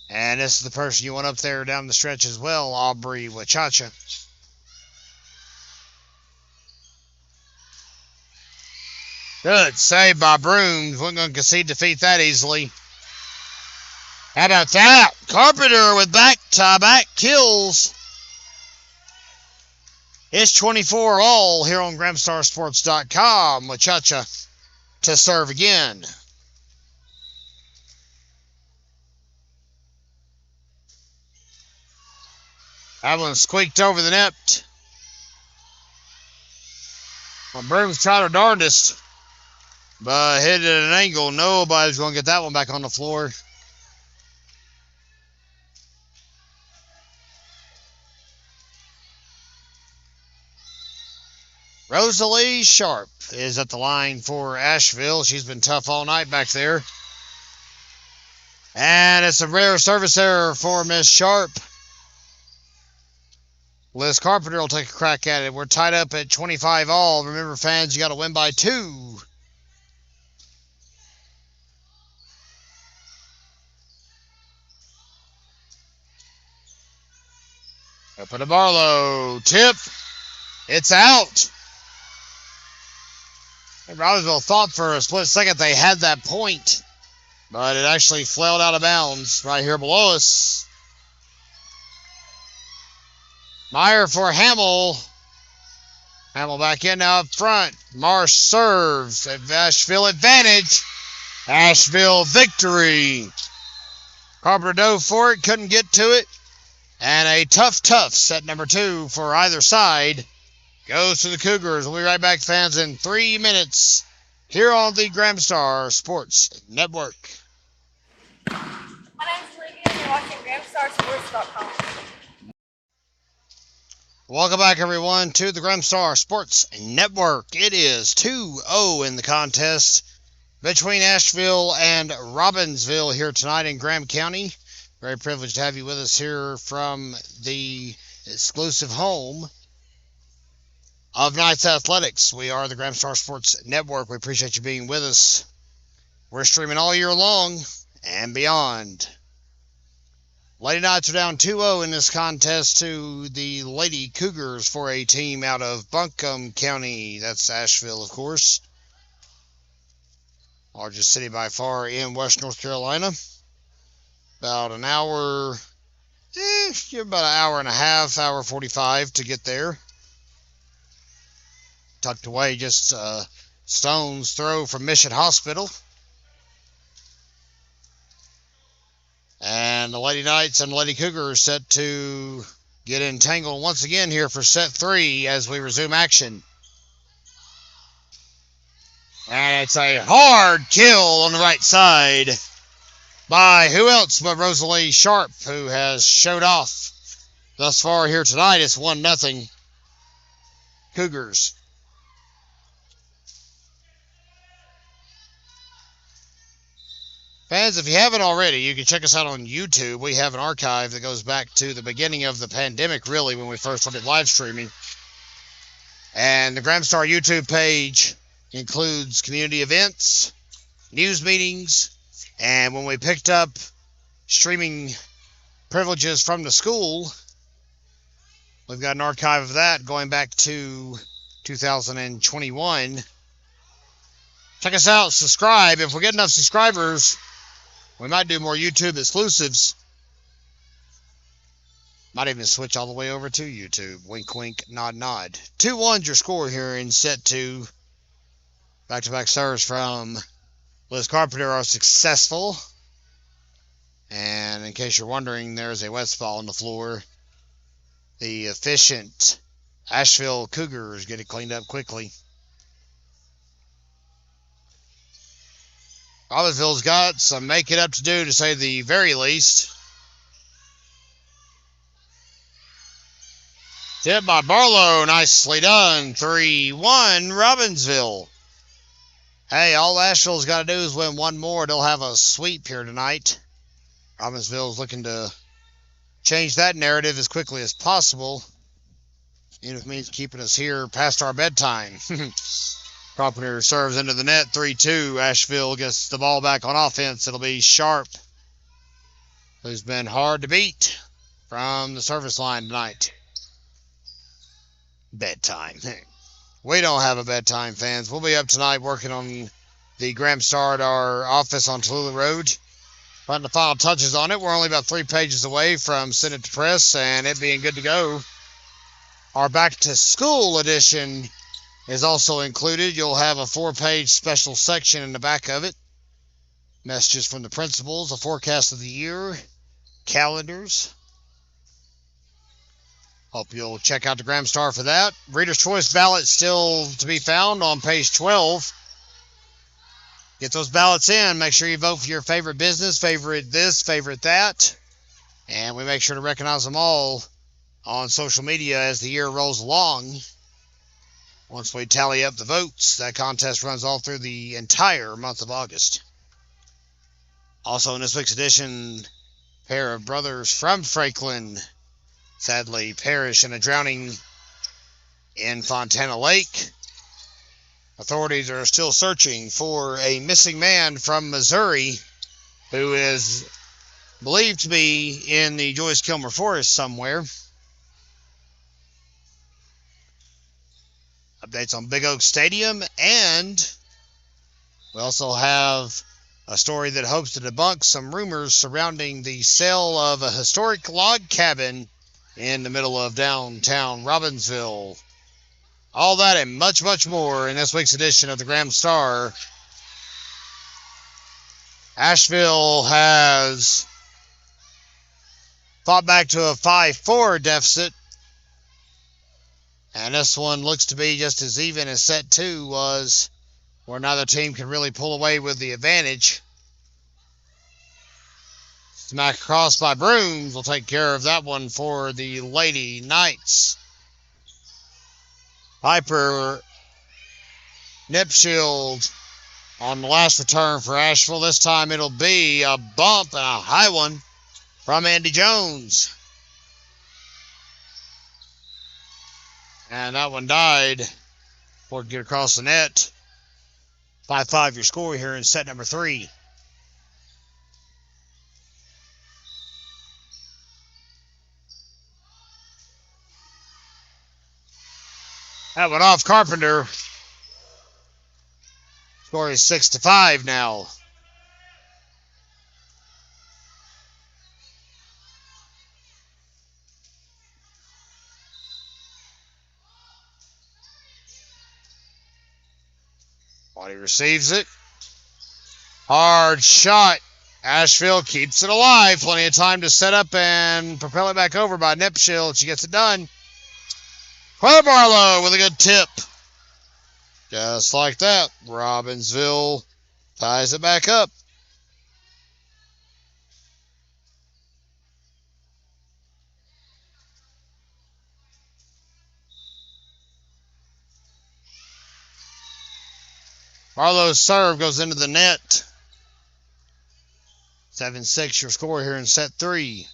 And this is the person you want up there down the stretch as well, Aubrey Wachacha. Good save by Brooms. We're going to concede defeat that easily. How about that? Carpenter with back-to-back kills. It's 24 all here on GramstarSports.com. Wachacha to serve again. That one squeaked over the net. Well, Brooms tried her darndest, but hit it at an angle. Nobody's going to get that one back on the floor. Rosalie Sharp is at the line for Asheville. She's been tough all night back there. And it's a rare service error for Miss Sharp. Liz Carpenter will take a crack at it. We're tied up at 25 all. Remember, fans, you got to win by 2. Open to Barlow. Tip. It's out. Robbinsville thought for a split second they had that point, but it actually flailed out of bounds right here below us. Meyer for Hamill. Hamill back in now up front. Marsh serves. Asheville advantage. Asheville victory. Carpenter dove for it, couldn't get to it. And a tough set number 2 for either side goes to the Cougars. We'll be right back, fans, in 3 minutes here on the Gramstar Sports Network. My name is Lydia, and you're watching GramstarSports.com. Welcome back, everyone, to the Gramstar Sports Network. It is 2-0 in the contest between Asheville and Robbinsville here tonight in Graham County. Very privileged to have you with us here from the exclusive home of Knights Athletics. We are the Gramstar Sports Network. We appreciate you being with us. We're streaming all year long and beyond. Lady Knights are down 2-0 in this contest to the Lady Cougars for a team out of Buncombe County. That's Asheville, of course. Largest city by far in West North Carolina. About an hour, about an hour and a half, hour 45 to get there. Tucked away just a stone's throw from Mission Hospital. And the Lady Knights and the Lady Cougars set to get entangled once again here for set 3 as we resume action. And it's a hard kill on the right side by who else but Rosalie Sharp, who has showed off thus far here tonight. It's 1-0 Cougars. Fans, if you haven't already, you can check us out on YouTube. We have an archive that goes back to the beginning of the pandemic, really, when we first started live streaming. And the Gramstar YouTube page includes community events, news meetings, and when we picked up streaming privileges from the school, we've got an archive of that going back to 2021. Check us out, subscribe. If we get enough subscribers, we might do more YouTube exclusives. Might even switch all the way over to YouTube. Wink, wink, nod, nod. 2-1's your score here in set 2. Back-to-back serves from Liz Carpenter are successful. And in case you're wondering, there's a wet spot on the floor. The efficient Asheville Cougars get it cleaned up quickly. Robbinsville's got some making up to do, to say the very least. Tip by Barlow, nicely done. 3-1 Robbinsville. Hey, all Asheville's got to do is win one more. They'll have a sweep here tonight. Robbinsville's looking to change that narrative as quickly as possible, even if it means keeping us here past our bedtime. Carpenter serves into the net, 3-2. Asheville gets the ball back on offense. It'll be Sharp, who's been hard to beat from the service line tonight. Bedtime. We don't have a bedtime, fans. We'll be up tonight working on the Gramstar at our office on Tallulah Road. Putting the final touches on it. We're only about 3 pages away from sending it to press and it being good to go. Our back-to-school edition is also included. You'll have a 4-page special section in the back of it. Messages from the principals, a forecast of the year, calendars. Hope you'll check out the Gramstar for that. Reader's Choice ballot still to be found on page 12. Get those ballots in. Make sure you vote for your favorite business, favorite this, favorite that. And we make sure to recognize them all on social media as the year rolls along. Once we tally up the votes, that contest runs all through the entire month of August. Also in this week's edition, a pair of brothers from Franklin sadly perish in a drowning in Fontana Lake. Authorities are still searching for a missing man from Missouri who is believed to be in the Joyce-Kilmer Forest somewhere. Updates on Big Oak Stadium, and we also have a story that hopes to debunk some rumors surrounding the sale of a historic log cabin in the middle of downtown Robbinsville. All that and much, much more in this week's edition of the Graham Star. Asheville has fought back to a 5-4 deficit, and this one looks to be just as even as set 2 was, where neither team can really pull away with the advantage. Smack across by Brooms will take care of that one for the Lady Knights. Piper Nipshield on the last return for Asheville. This time it'll be a bump and a high one from Andy Jones. And that one died before it get across the net. 5-5 your score here in set number 3. That went off Carpenter. Score is 6-5 now. While he receives it. Hard shot. Asheville keeps it alive. Plenty of time to set up and propel it back over by Nipshield. She gets it done. Claire Barlow with a good tip. Just like that, Robbinsville ties it back up. Barlow's serve goes into the net. 7-6 your score here in set 3.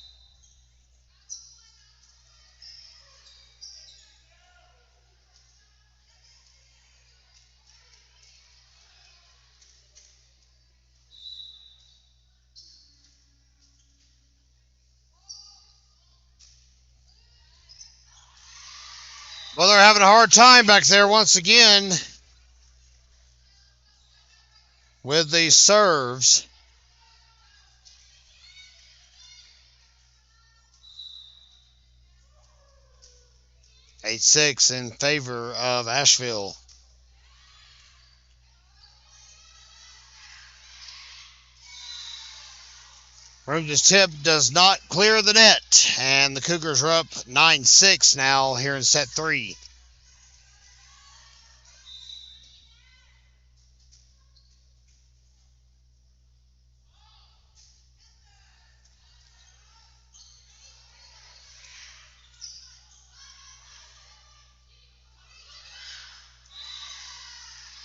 Well, they're having a hard time back there once again with these serves. Eight 6 in favor of Asheville. Brooms' tip does not clear the net, and the Cougars are up 9-6 now here in set 3.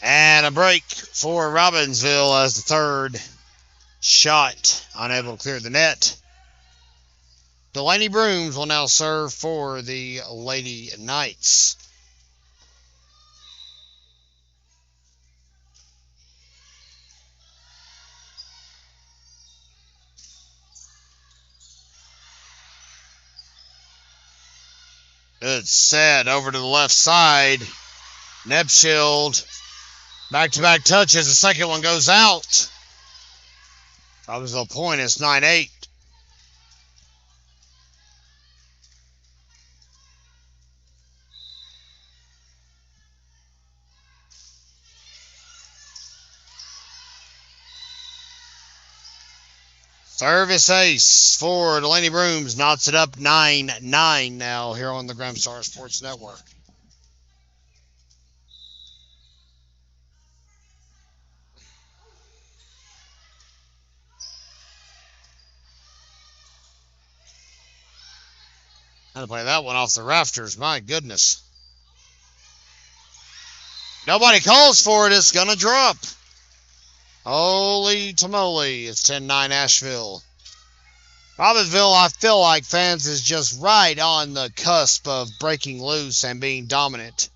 And a break for Robbinsville as the third shot unable to clear the net. Delaney Brooms will now serve for the Lady Knights. Good set over to the left side. Nipshield. Back-to-back touches. The second one goes out. Robbinsville point is 9-8. Service ace for Delaney Brooms. Knots it up 9-9 now here on the Graham Star Sports Network. Had to play that one off the rafters. My goodness. Nobody calls for it. It's going to drop. Holy tamale, it's 10-9 Asheville. Robbinsville, I feel like, fans, is just right on the cusp of breaking loose and being dominant.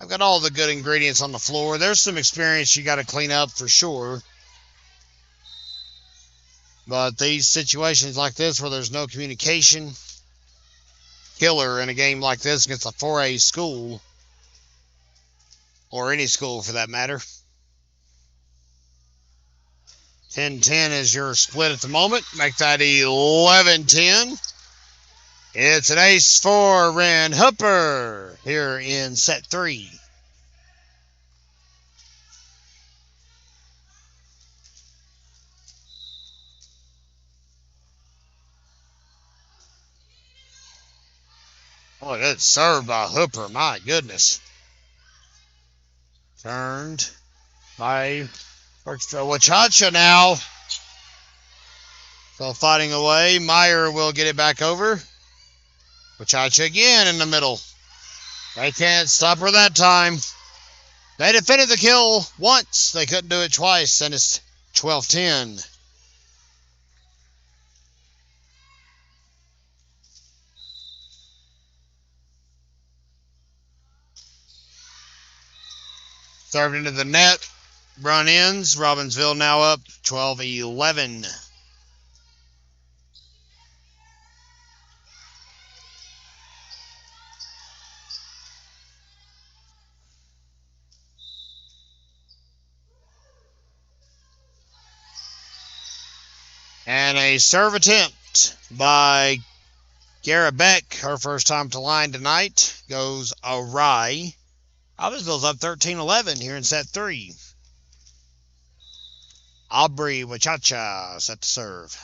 I've got all the good ingredients on the floor. There's some experience you got to clean up for sure. But these situations like this where there's no communication, killer in a game like this against a 4A school, or any school for that matter. 10-10 is your split at the moment. Make that 11-10. It's an ace for Ren Hooper here in set 3. Oh, good serve by Hooper. My goodness. Turned by Wachacha now. So fighting away. Meyer will get it back over. Wachacha again in the middle. They can't stop her that time. They defended the kill once. They couldn't do it twice, and it's 12-10. Served into the net. Run ins. Robbinsville now up 12-11. And a serve attempt by Gara Beck, her first time to line tonight, goes awry. Robbinsville's up 13-11 here in set 3. Aubrey Wachacha set to serve.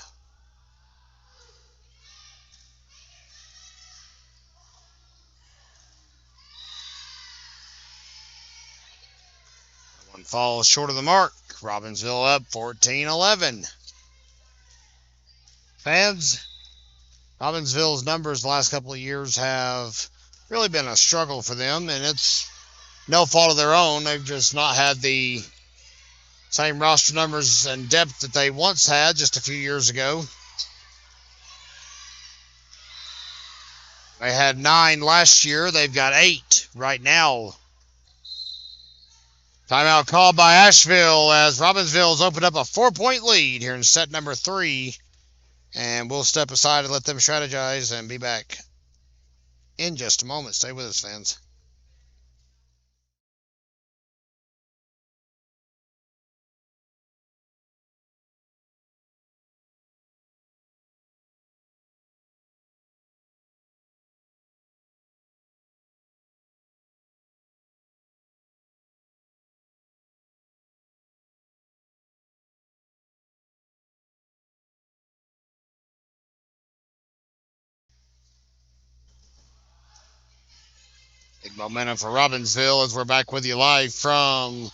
One falls short of the mark. Robbinsville up 14-11. Fans, Robbinsville's numbers the last couple of years have really been a struggle for them, and it's no fault of their own. They've just not had the same roster numbers and depth that they once had just a few years ago. They had 9 last year. They've got 8 right now. Timeout called by Asheville as Robbinsville's opened up a 4-point lead here in set number 3. And we'll step aside and let them strategize and be back in just a moment. Stay with us, fans. Big momentum for Robbinsville as we're back with you live from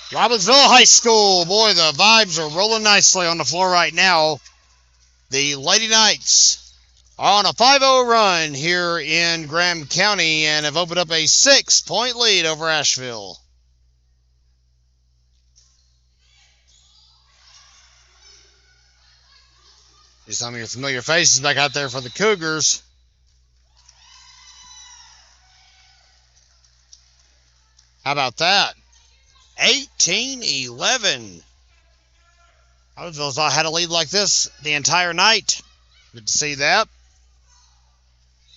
Robbinsville High School. Boy, the vibes are rolling nicely on the floor right now. The Lady Knights are on a 5-0 run here in Graham County and have opened up a 6-point lead over Asheville. See some of your familiar faces back out there for the Cougars. How about that? 18-11. Robbinsville's not had a lead like this the entire night. Good to see that.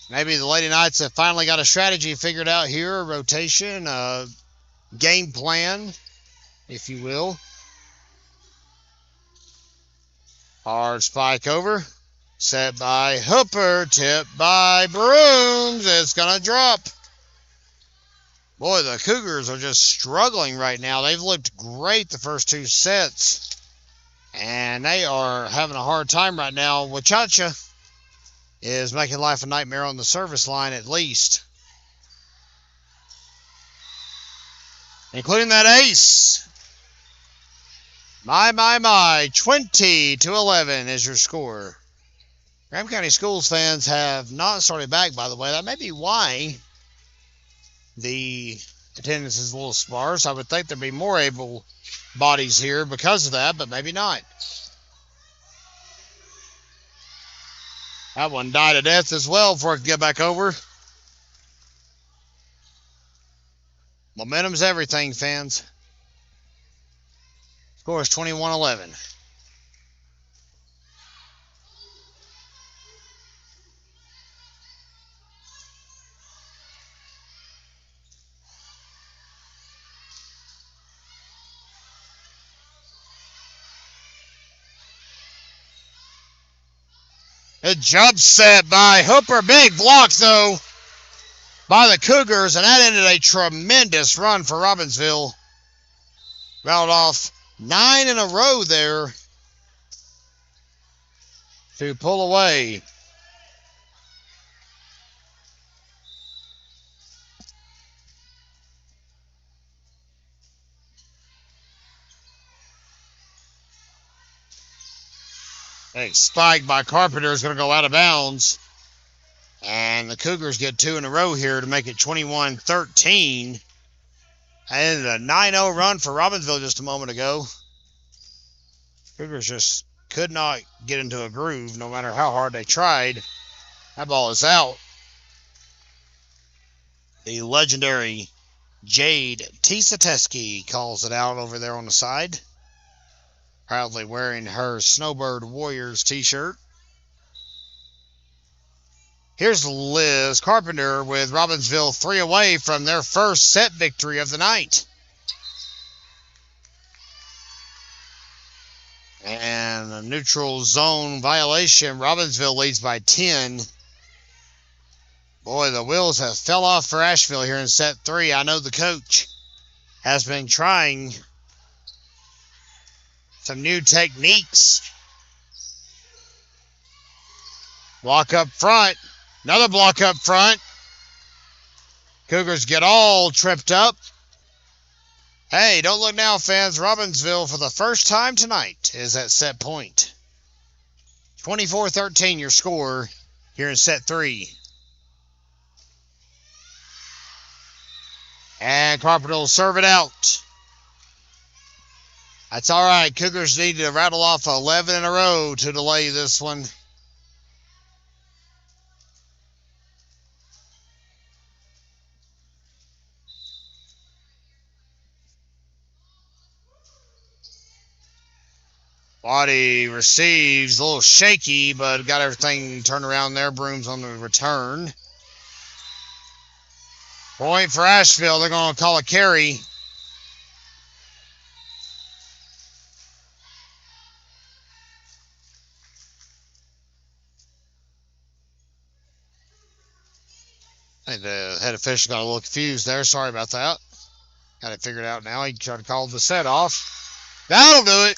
Maybe the Lady Knights have finally got a strategy figured out here, a rotation, a game plan, if you will. Hard spike over. Set by Hooper, tipped by Brooms. It's going to drop. Boy, the Cougars are just struggling right now. They've looked great the first 2 sets. And they are having a hard time right now. Wachacha is making life a nightmare on the service line at least. Including that ace. My. 20-11 is your score. Graham County Schools fans have not started back, by the way. That may be why the Attendance is a little sparse. I would think there'd be more able bodies here because of that, but maybe not. That one died a death as well before it could get back over. Momentum's everything, fans. Score is 21-11. A jump set by Hooper. Big block, though, by the Cougars, and that ended a tremendous run for Robbinsville. Rattled off 9 in a row there to pull away. A spike by Carpenter is going to go out of bounds. And the Cougars get 2 in a row here to make it 21-13. And a 9-0 run for Robbinsville just a moment ago. Cougars just could not get into a groove no matter how hard they tried. That ball is out. The legendary Jade Tisateski calls it out over there on the side. Proudly wearing her Snowbird Warriors t-shirt. Here's Liz Carpenter with Robbinsville 3 away from their first set victory of the night. And a neutral zone violation. Robbinsville leads by 10. Boy, the wheels have fell off for Asheville here in set 3. I know the coach has been trying some new techniques. Block up front. Another block up front. Cougars get all tripped up. Hey, don't look now, fans. Robbinsville, for the first time tonight, is at set point. 24-13 your score here in set 3. And Carpenter will serve it out. That's all right. Cougars need to rattle off 11 in a row to delay this one. Body receives, a little shaky, but got everything turned around there. Brooms on the return. Point for Asheville. They're going to call a carry. I think the head official got a little confused there. Sorry about that. Got it figured out now. He tried to call the set off. That'll do it.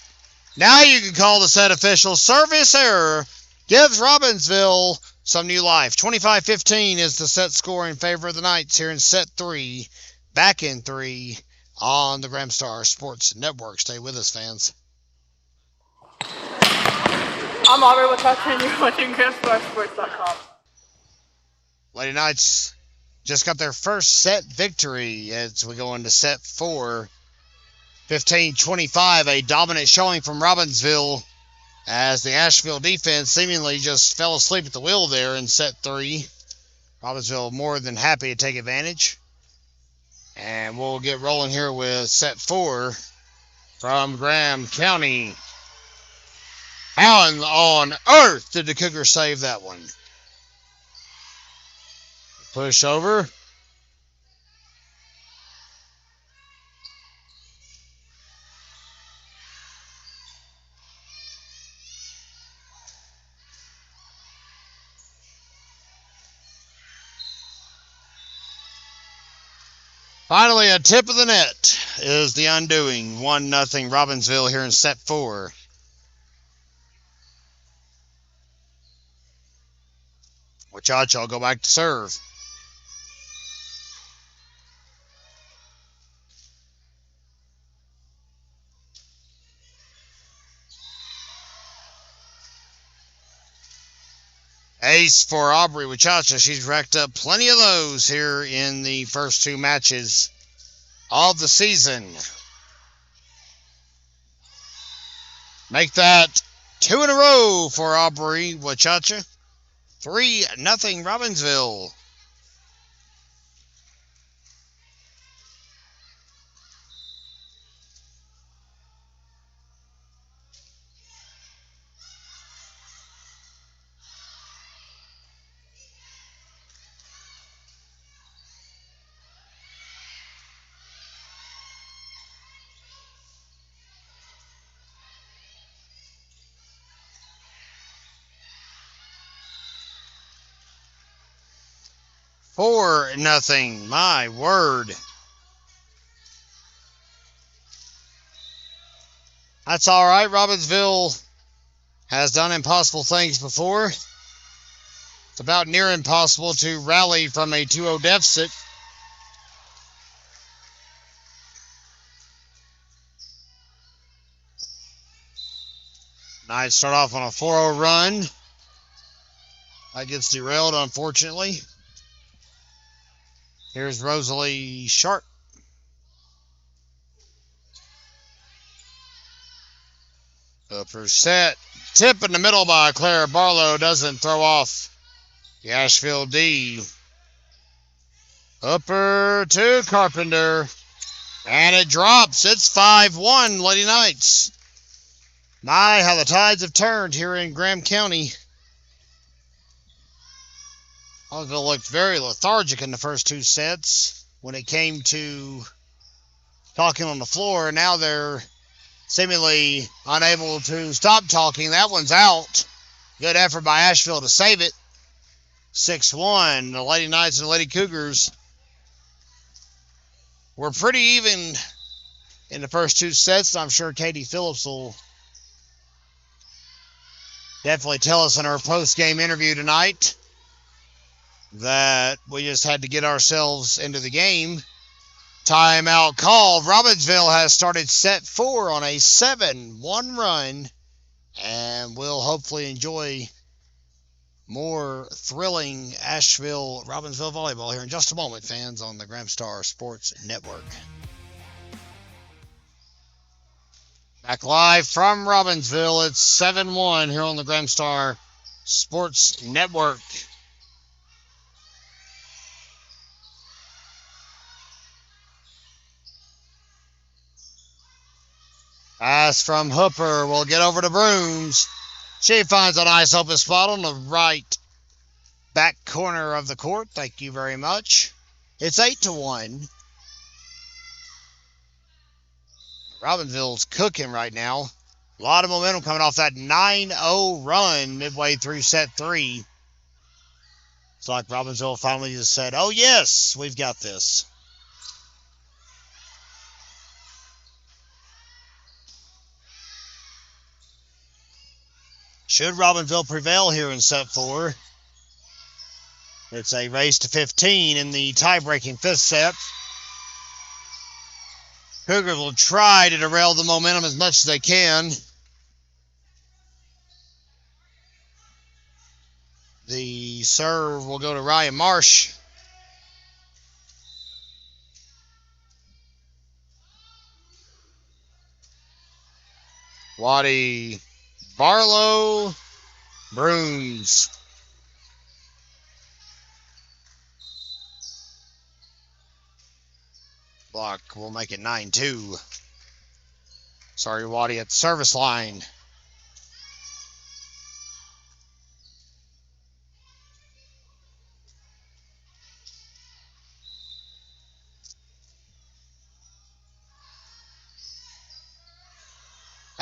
Now you can call the set official. Service error gives Robbinsville some new life. 25-15 is the set score in favor of the Knights here in set 3. Back in 3 on the Gramstar Sports Network. Stay with us, fans. I'm Aubrey with and you're watching GramstarSports.com. Lady Knights just got their first set victory as we go into set 4. 15-25, a dominant showing from Robbinsville as the Asheville defense seemingly just fell asleep at the wheel there in set 3. Robbinsville more than happy to take advantage. And we'll get rolling here with set 4 from Graham County. How on earth did the Cougars save that one? Push over. Finally, a tip of the net is the undoing. 1-0 Robbinsville here in set 4. Wachacha will go back to serve. Ace for Aubrey Wachacha. She's racked up plenty of those here in the first 2 matches. of the season. Make that 2 in a row for Aubrey Wachacha. 3-0 Robbinsville. Four nothing. My word. That's all right. Robbinsville has done impossible things before. It's about near impossible to rally from a 2-0 deficit. Knights start off on a 4-0 run. That gets derailed, unfortunately. Here's Rosalie Sharp. Upper set. Tip in the middle by Clara Barlow. Doesn't throw off the Asheville D. Upper to Carpenter. And it drops. It's 5-1, Lady Knights. My, how the tides have turned here in Graham County. Hollisville looked very lethargic in the first two sets when it came to talking on the floor. Now they're seemingly unable to stop talking. That one's out. Good effort by Asheville to save it. 6-1. The Lady Knights and the Lady Cougars were pretty even in the first two sets. I'm sure Katie Phillips will definitely tell us in her post-game interview tonight that we just had to get ourselves into the game. Timeout called. Robbinsville has started set 4 on a 7-1 run, and we'll hopefully enjoy more thrilling Asheville Robbinsville volleyball here in just a moment, fans, on the Graham Star Sports Network. Back live from Robbinsville, it's 7-1 here on the Graham Star Sports Network. Pass from Hooper will get over to Brooms. She finds a nice open spot on the right back corner of the court. Thank you very much. It's 8-1. Robbinsville's cooking right now. A lot of momentum coming off that 9-0 run midway through set 3. It's like Robbinsville finally just said, oh yes, we've got this. Should Robbinsville prevail here in set 4, it's a race to 15 in the tie-breaking 5th set. Cougars will try to derail the momentum as much as they can. The serve will go to Ryan Marsh. Waddy Barlow, Brooms. Block will make it 9-2. Sorry, Waddy at the service line.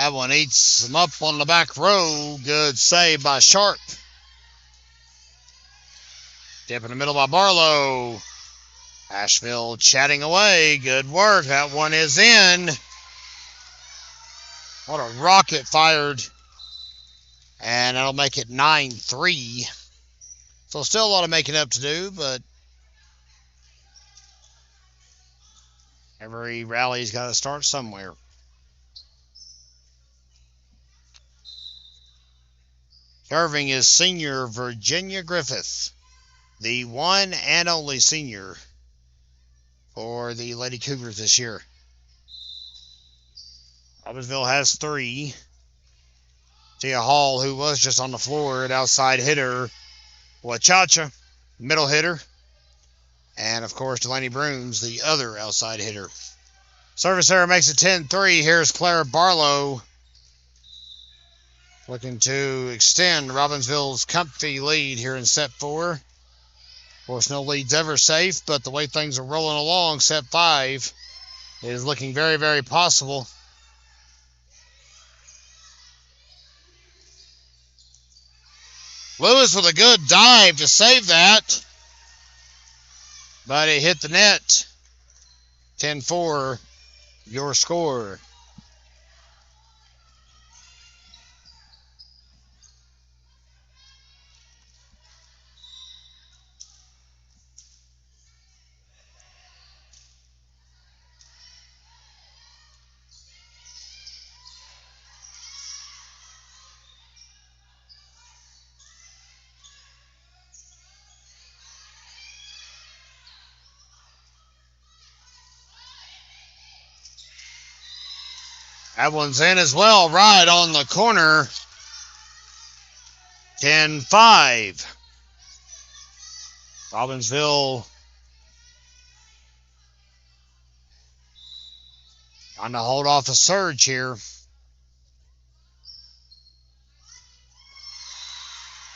That one eats him up on the back row. Good save by Sharp. Dip in the middle by Barlow. Asheville chatting away. Good work. That one is in. What a rocket fired. And that'll make it 9-3. So still a lot of making up to do, but every rally's got to start somewhere. Serving is senior Virginia Griffith, the one and only senior for the Lady Cougars this year. Robbinsville has 3. Tia Hall, who was just on the floor, an outside hitter. Wachacha, middle hitter. And, of course, Delaney Brooms, the other outside hitter. Service error makes it 10-3. Here's Clara Barlow looking to extend Robbinsville's comfy lead here in set 4. Of course, no lead's ever safe, but the way things are rolling along, set 5 is looking very, very possible. Lewis with a good dive to save that, but it hit the net. 10-4, your score. That one's in as well, right on the corner. 10-5. Robbinsville trying to hold off a surge here.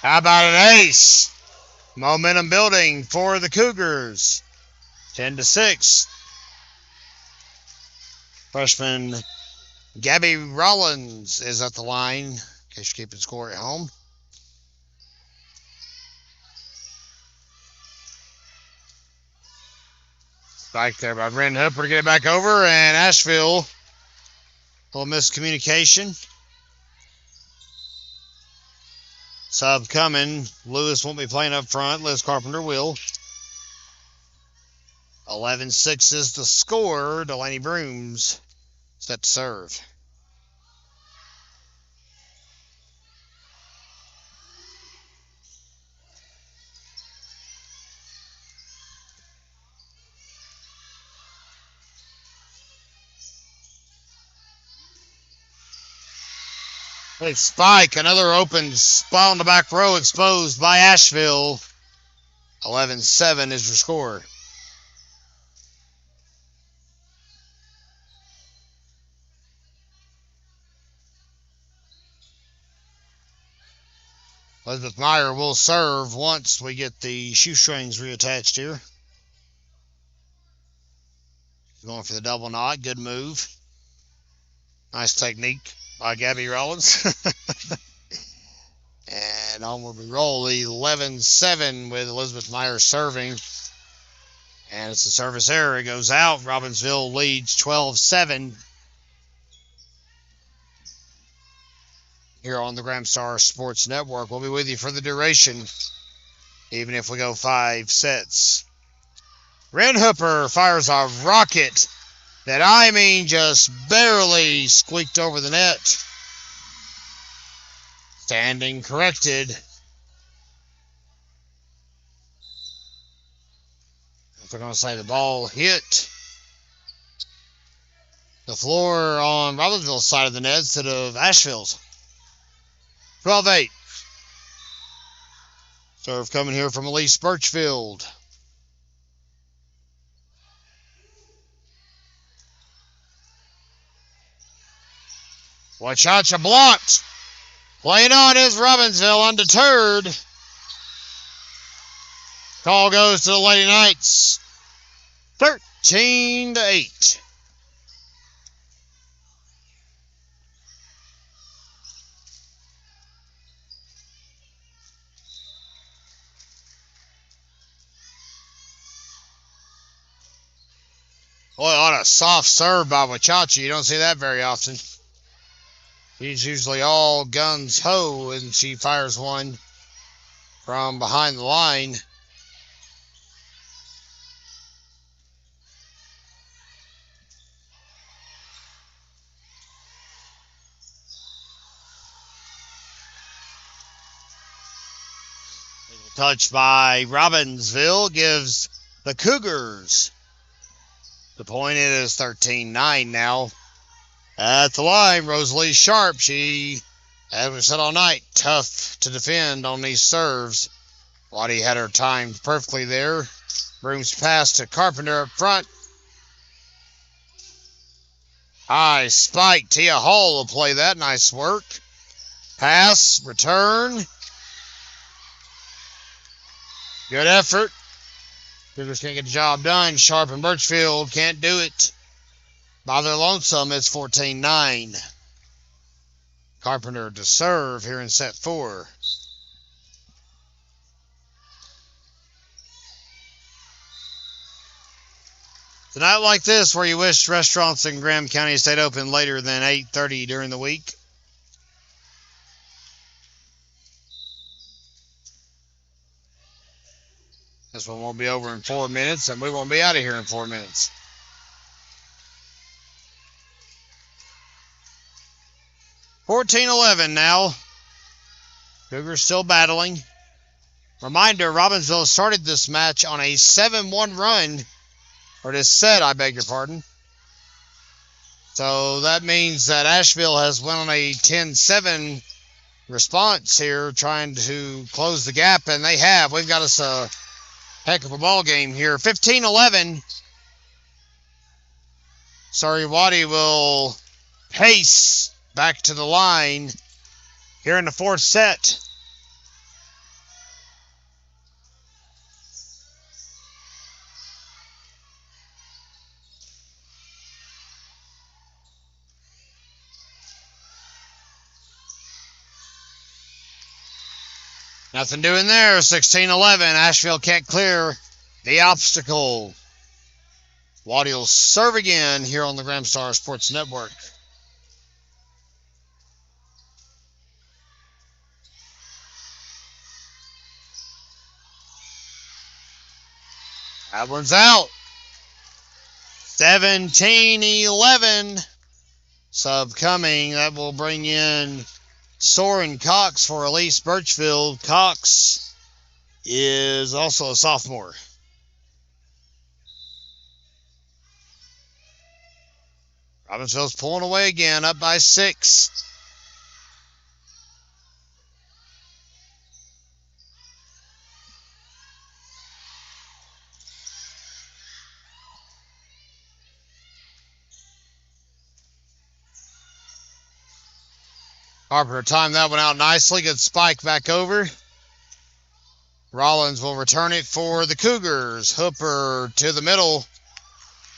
How about an ace? Momentum building for the Cougars. 10-6. Freshman Gabby Rollins is at the line, in case you're keeping score at home. Back there by Brendan Hooper to get it back over, and Asheville, a little miscommunication. Sub coming. Lewis won't be playing up front. Liz Carpenter will. 11-6 is the score. Delaney Brooms set to serve. Big spike, another open spot on the back row exposed by Asheville. 11-7 is your score. Elizabeth Meyer will serve once we get the shoestrings reattached here. Going for the double knot. Good move. Nice technique by Gabby Rollins. And onward we roll. 11-7 with Elizabeth Meyer serving. And it's a service error. It goes out. Robbinsville leads 12-7. Here on the Gramstar Sports Network. We'll be with you for the duration, even if we go 5 sets. Ren Hooper fires a rocket that, I mean, just barely squeaked over the net. Standing corrected. If they're going to say the ball hit the floor on Robbinsville's side of the net instead of Asheville's. 12-8. Serve coming here from Elise Birchfield. Wachacha blocked. Playing on is Robbinsville, undeterred. Call goes to the Lady Knights. 13-8. Boy, what a soft serve by Wachacha. You don't see that very often. She's usually all guns ho, and she fires one from behind the line. Touch by Robbinsville gives the Cougars The point is 13-9 now. At the line, Rosalie Sharp. She, as we said all night, tough to defend on these serves. Waddy had her timed perfectly there. Brooms pass to Carpenter up front. High spike. Tia Hall will play that. Nice work. Pass. Return. Good effort. Cougars can't get the job done. Sharp and Birchfield can't do it. By their lonesome, it's 14-9. Carpenter to serve here in set 4. It's a night like this where you wish restaurants in Graham County stayed open later than 8:30 during the week. This one won't be over in 4 minutes, and we won't be out of here in 4 minutes. $14-11 now. Cougars still battling. Reminder, Robbinsville started this match on a 7-1 run. Or this set, I beg your pardon. So that means that Asheville has went on a 10-7 response here, trying to close the gap, and they have. We've got us a heck of a ball game here. 15-11. Sorry, Waddy will pace back to the line here in the 4th set. Nothing doing there. 16-11. Asheville can't clear the obstacle. Waddy will serve again here on the Graham Star Sports Network. That one's out. 17-11. Sub coming. That will bring in Soren Cox for Elise Birchfield. Cox is also a sophomore. Robbinsville's pulling away again, up by 6. Carpenter timed that one out nicely. Good spike back over. Rollins will return it for the Cougars. Hooper to the middle.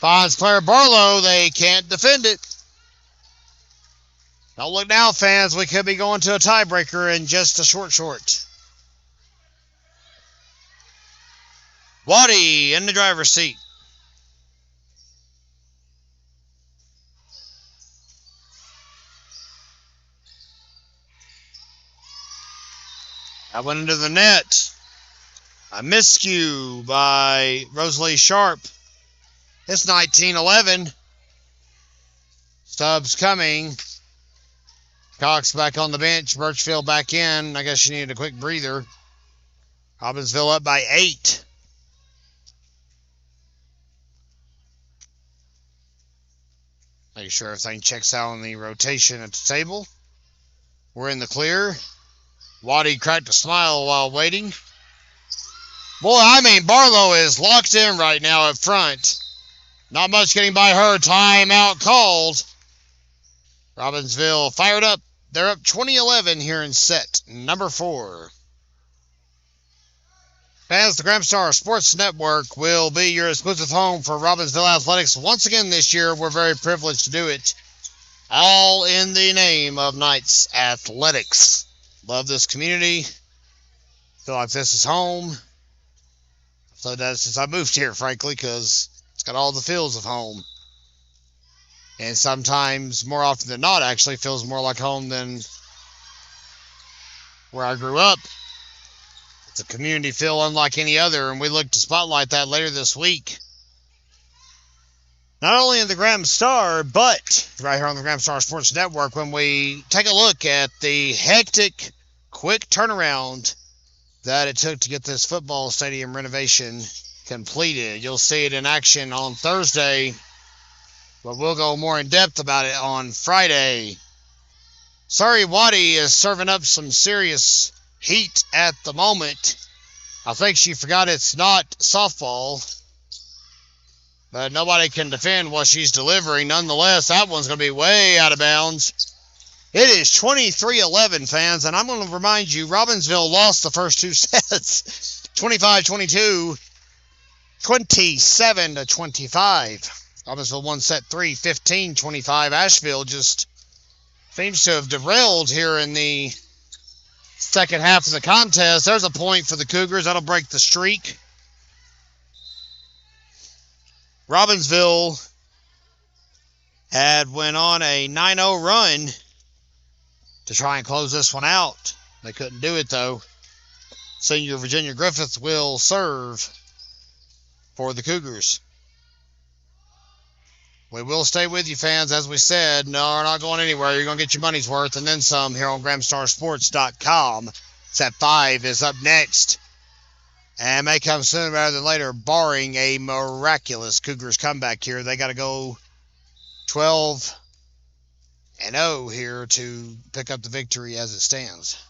Finds Claire Barlow. They can't defend it. Don't look now, fans. We could be going to a tiebreaker in just a short. Waddy in the driver's seat. That went into the net. A miscue by Rosalie Sharp. It's 19-11. Stubbs coming. Cox back on the bench. Birchfield back in. I guess she needed a quick breather. Robbinsville up by 8. Make sure everything checks out on the rotation at the table. We're in the clear. Waddy cracked a smile while waiting. Boy, I mean, Barlow is locked in right now up front. Not much getting by her. Timeout called. Robbinsville fired up. They're up 20-11 here in set number 4. Fans, the Graham Star Sports Network will be your exclusive home for Robbinsville Athletics. Once again this year, we're very privileged to do it. All in the name of Knights Athletics. Love this community. Feel like this is home. So that since I moved here, frankly, because it's got all the feels of home. And sometimes, more often than not, actually feels more like home than where I grew up. It's a community feel unlike any other, and we look to spotlight that later this week. Not only in the Graham Star, but right here on the Graham Star Sports Network, when we take a look at the hectic, quick turnaround that it took to get this football stadium renovation completed. You'll see it in action on Thursday but we'll go more in depth about it on Friday. Surrey Waddy is serving up some serious heat at the moment. I think she forgot it's not softball, but nobody can defend what she's delivering. Nonetheless, that one's going to be way out of bounds. It is 23-11, fans, and I'm going to remind you, Robbinsville lost the first two sets, 25-22, 27-25. Robbinsville won set 3, 15-25. Asheville just seems to have derailed here in the second half of the contest. There's a point for the Cougars. That'll break the streak. Robbinsville had went on a 9-0 run to try and close this one out. They couldn't do it, though. Senior Virginia Griffith will serve for the Cougars. We will stay with you, fans. As we said, no, we're not going anywhere. You're going to get your money's worth and then some here on GramStarSports.com. Set 5 is up next and may come sooner rather than later, barring a miraculous Cougars comeback here. They got to go 12-0 here to pick up the victory as it stands.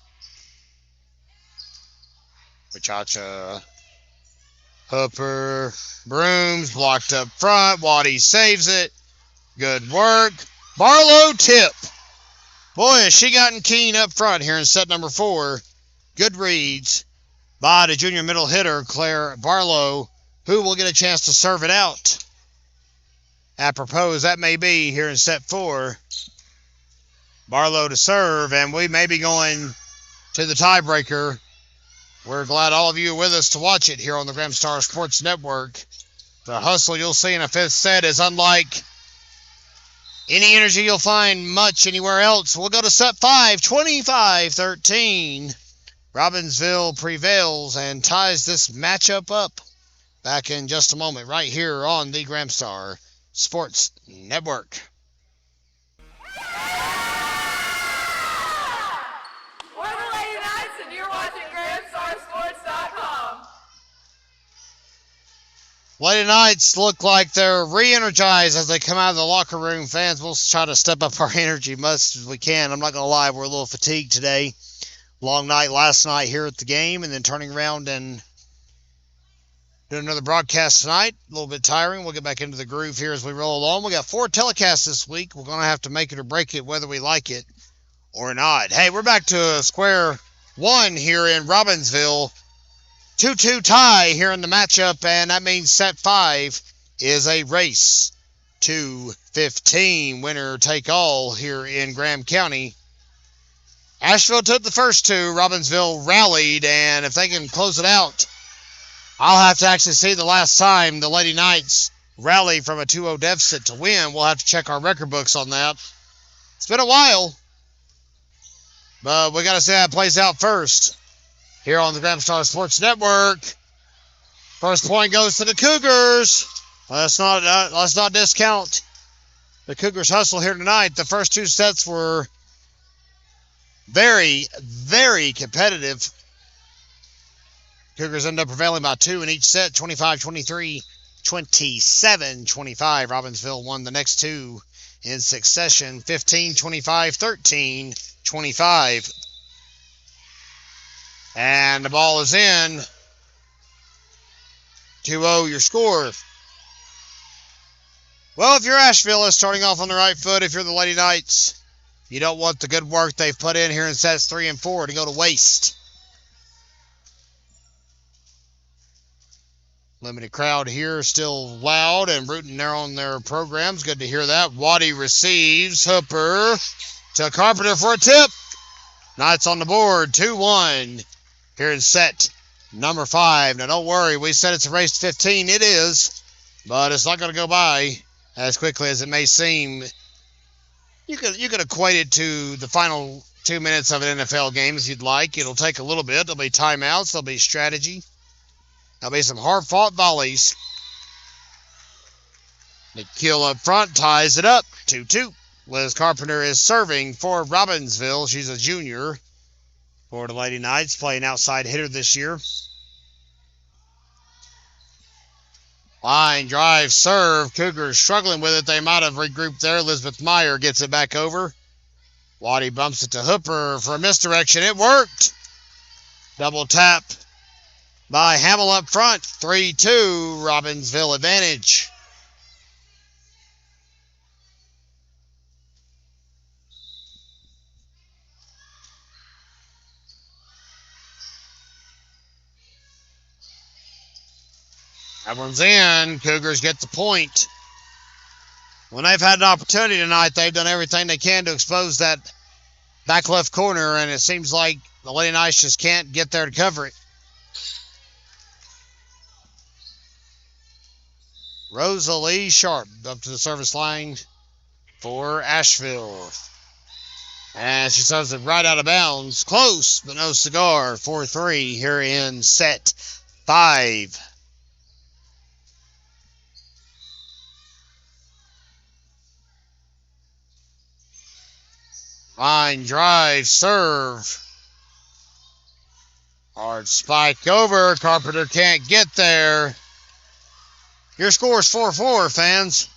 Wachacha, Hooper, Brooms blocked up front. Waddy saves it. Good work. Barlow tip. Boy, has she gotten keen up front here in set number 4. Good reads by the junior middle hitter, Claire Barlow, who will get a chance to serve it out. Apropos, that may be here in set 4. Barlow to serve, and we may be going to the tiebreaker. We're glad all of you are with us to watch it here on the Gramstar Sports Network. The hustle you'll see in a fifth set is unlike any energy you'll find much anywhere else. We'll go to set 5, 25-13. Robbinsville prevails and ties this matchup up. Back in just a moment, right here on the Gramstar Sports Network. Lady Knights look like they're re-energized as they come out of the locker room. Fans, we'll try to step up our energy much as we can. I'm not going to lie, we're a little fatigued today. Long night last night here at the game, and then turning around and doing another broadcast tonight. A little bit tiring. We'll get back into the groove here as we roll along. We got 4 telecasts this week. We're going to have to make it or break it whether we like it or not. Hey, we're back to square one here in Robbinsville. 2-2 tie here in the matchup, and that means set 5 is a race to 15. Winner take all here in Graham County. Asheville took the first 2. Robbinsville rallied, and if they can close it out, I'll have to actually see the last time the Lady Knights rally from a 2-0 deficit to win. We'll have to check our record books on that. It's been a while, but we got to see how it plays out first. Here on the Gramstar Sports Network, first point goes to the Cougars. Let's not discount the Cougars' hustle here tonight. The first 2 sets were very, very competitive. Cougars end up prevailing by 2 in each set, 25-23, 27-25. Robbinsville won the next 2 in succession, 15-25, 13-25. And the ball is in. 2-0 your score. Well, if you're Asheville, it's starting off on the right foot. If you're the Lady Knights, you don't want the good work they've put in here in sets 3 and 4 to go to waste. Limited crowd here, still loud and rooting there on their programs. Good to hear that. Waddy receives. Hooper to Carpenter for a tip. Knights on the board, 2-1. Here in set number 5. Now, don't worry. We said it's a race to 15. It is. But it's not going to go by as quickly as it may seem. You could equate it to the final 2 minutes of an NFL game if you'd like. It'll take a little bit. There'll be timeouts. There'll be strategy. There'll be some hard-fought volleys. McKeel up front ties it up. 2-2. Liz Carpenter is serving for Robbinsville. She's a junior for the Lady Knights, playing outside hitter this year. Line drive serve. Cougars struggling with it. They might have regrouped there. Elizabeth Meyer gets it back over. Waddy bumps it to Hooper for a misdirection. It worked. Double tap by Hamill up front. 3-2, Robbinsville advantage. That one's in. Cougars get the point. When they've had an opportunity tonight, they've done everything they can to expose that back left corner, and it seems like the Lady Knights just can't get there to cover it. Rosalie Sharp up to the service line for Asheville. And she serves it right out of bounds. Close, but no cigar. 4-3 here in set 5. Line drive, serve. Hard spike over. Carpenter can't get there. Your score is 4-4, fans.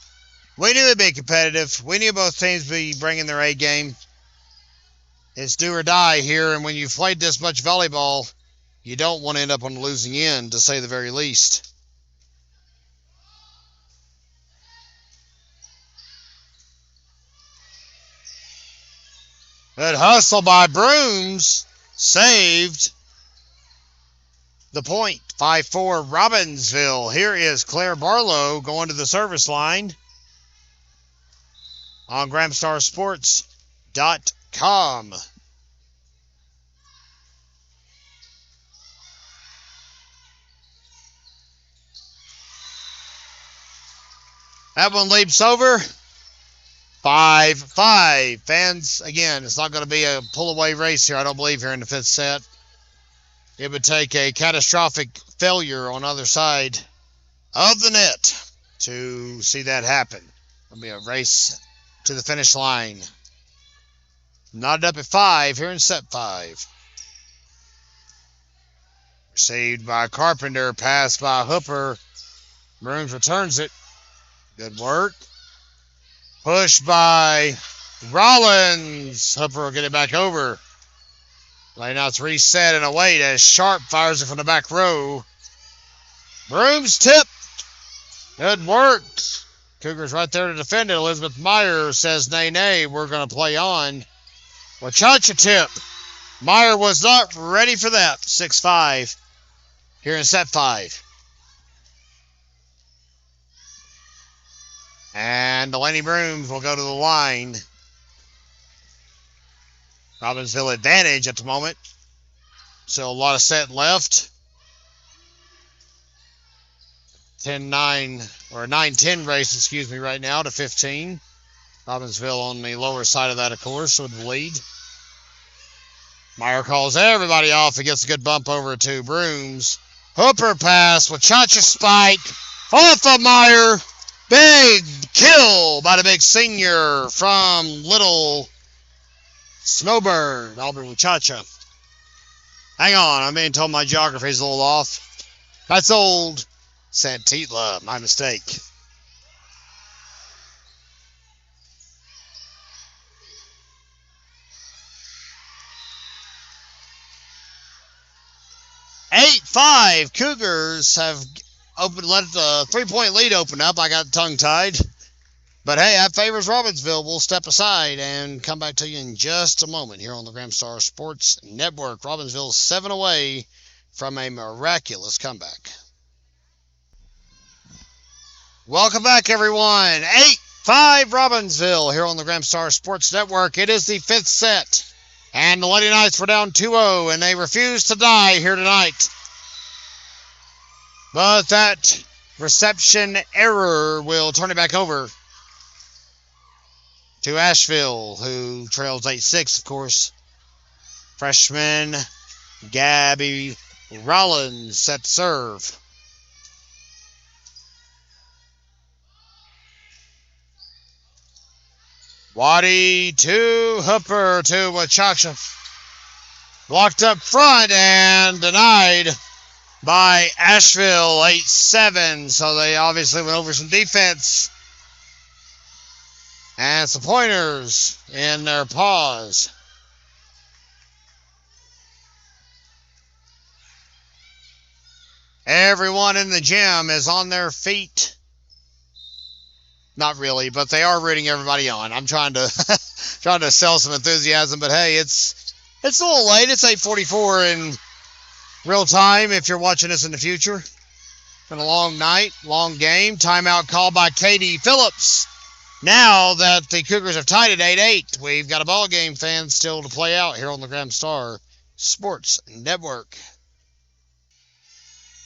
We knew it'd be competitive. We knew both teams would be bringing their A game. It's do or die here, and when you've played this much volleyball, you don't want to end up on the losing end, to say the very least. Good hustle by Brooms. Saved the point. 5-4 Robbinsville. Here is Claire Barlow going to the service line on GramstarSports.com. That one leaps over. 5-5. Fans, again, it's not going to be a pull-away race here, I don't believe, here in the 5th set. It would take a catastrophic failure on the other side of the net to see that happen. It'll be a race to the finish line. Knotted up at 5 here in set 5. Received by Carpenter, passed by Hooper. Brooms returns it. Good work. Pushed by Rollins. Hooper will get it back over. Laneout's reset and away as Sharp fires it from the back row. Brooms tip. Good work. Cougars right there to defend it. Elizabeth Meyer says, nay, nay, we're going to play on. Wachacha tip. Meyer was not ready for that. 6-5 here in set 5. And Delaney Brooms will go to the line. Robbinsville advantage at the moment. So a lot of set left. 10-9 or 9-10 race, right now to 15. Robbinsville on the lower side of that, of course, with the lead. Meyer calls everybody off. He gets a good bump over to Brooms. Hooper pass with Chacha spike off of Meyer. Big kill by the big senior from Little Snowbird, Auburn Wachacha. Hang on, I'm being told my geography is a little off. That's old Santitla, my mistake. Eight 5 Cougars have let the 3-point lead open up. I got tongue-tied. But, hey, that favors Robbinsville. We'll step aside and come back to you in just a moment here on the Gramstar Sports Network. Robbinsville 7 away from a miraculous comeback. Welcome back, everyone. 8-5 Robbinsville here on the Gramstar Sports Network. It is the 5th set. And the Lady Knights were down 2-0, and they refuse to die here tonight. But that reception error will turn it back over to Asheville, who trails 8-6, of course. Freshman Gabby Rollins set to serve. Waddy to Hooper to Wachacha. Blocked up front and denied by Asheville, 8-7. So they obviously went over some defense. And some pointers in their paws. Everyone in the gym is on their feet. Not really, but they are rooting everybody on. I'm trying to sell some enthusiasm, but hey, it's a little late. It's 8:44 in real time if you're watching this in the future. Been a long night, long game. Timeout called by Katie Phillips. Now that the Cougars have tied at 8-8, we've got a ball game, fans, still to play out here on the Graham Star Sports Network.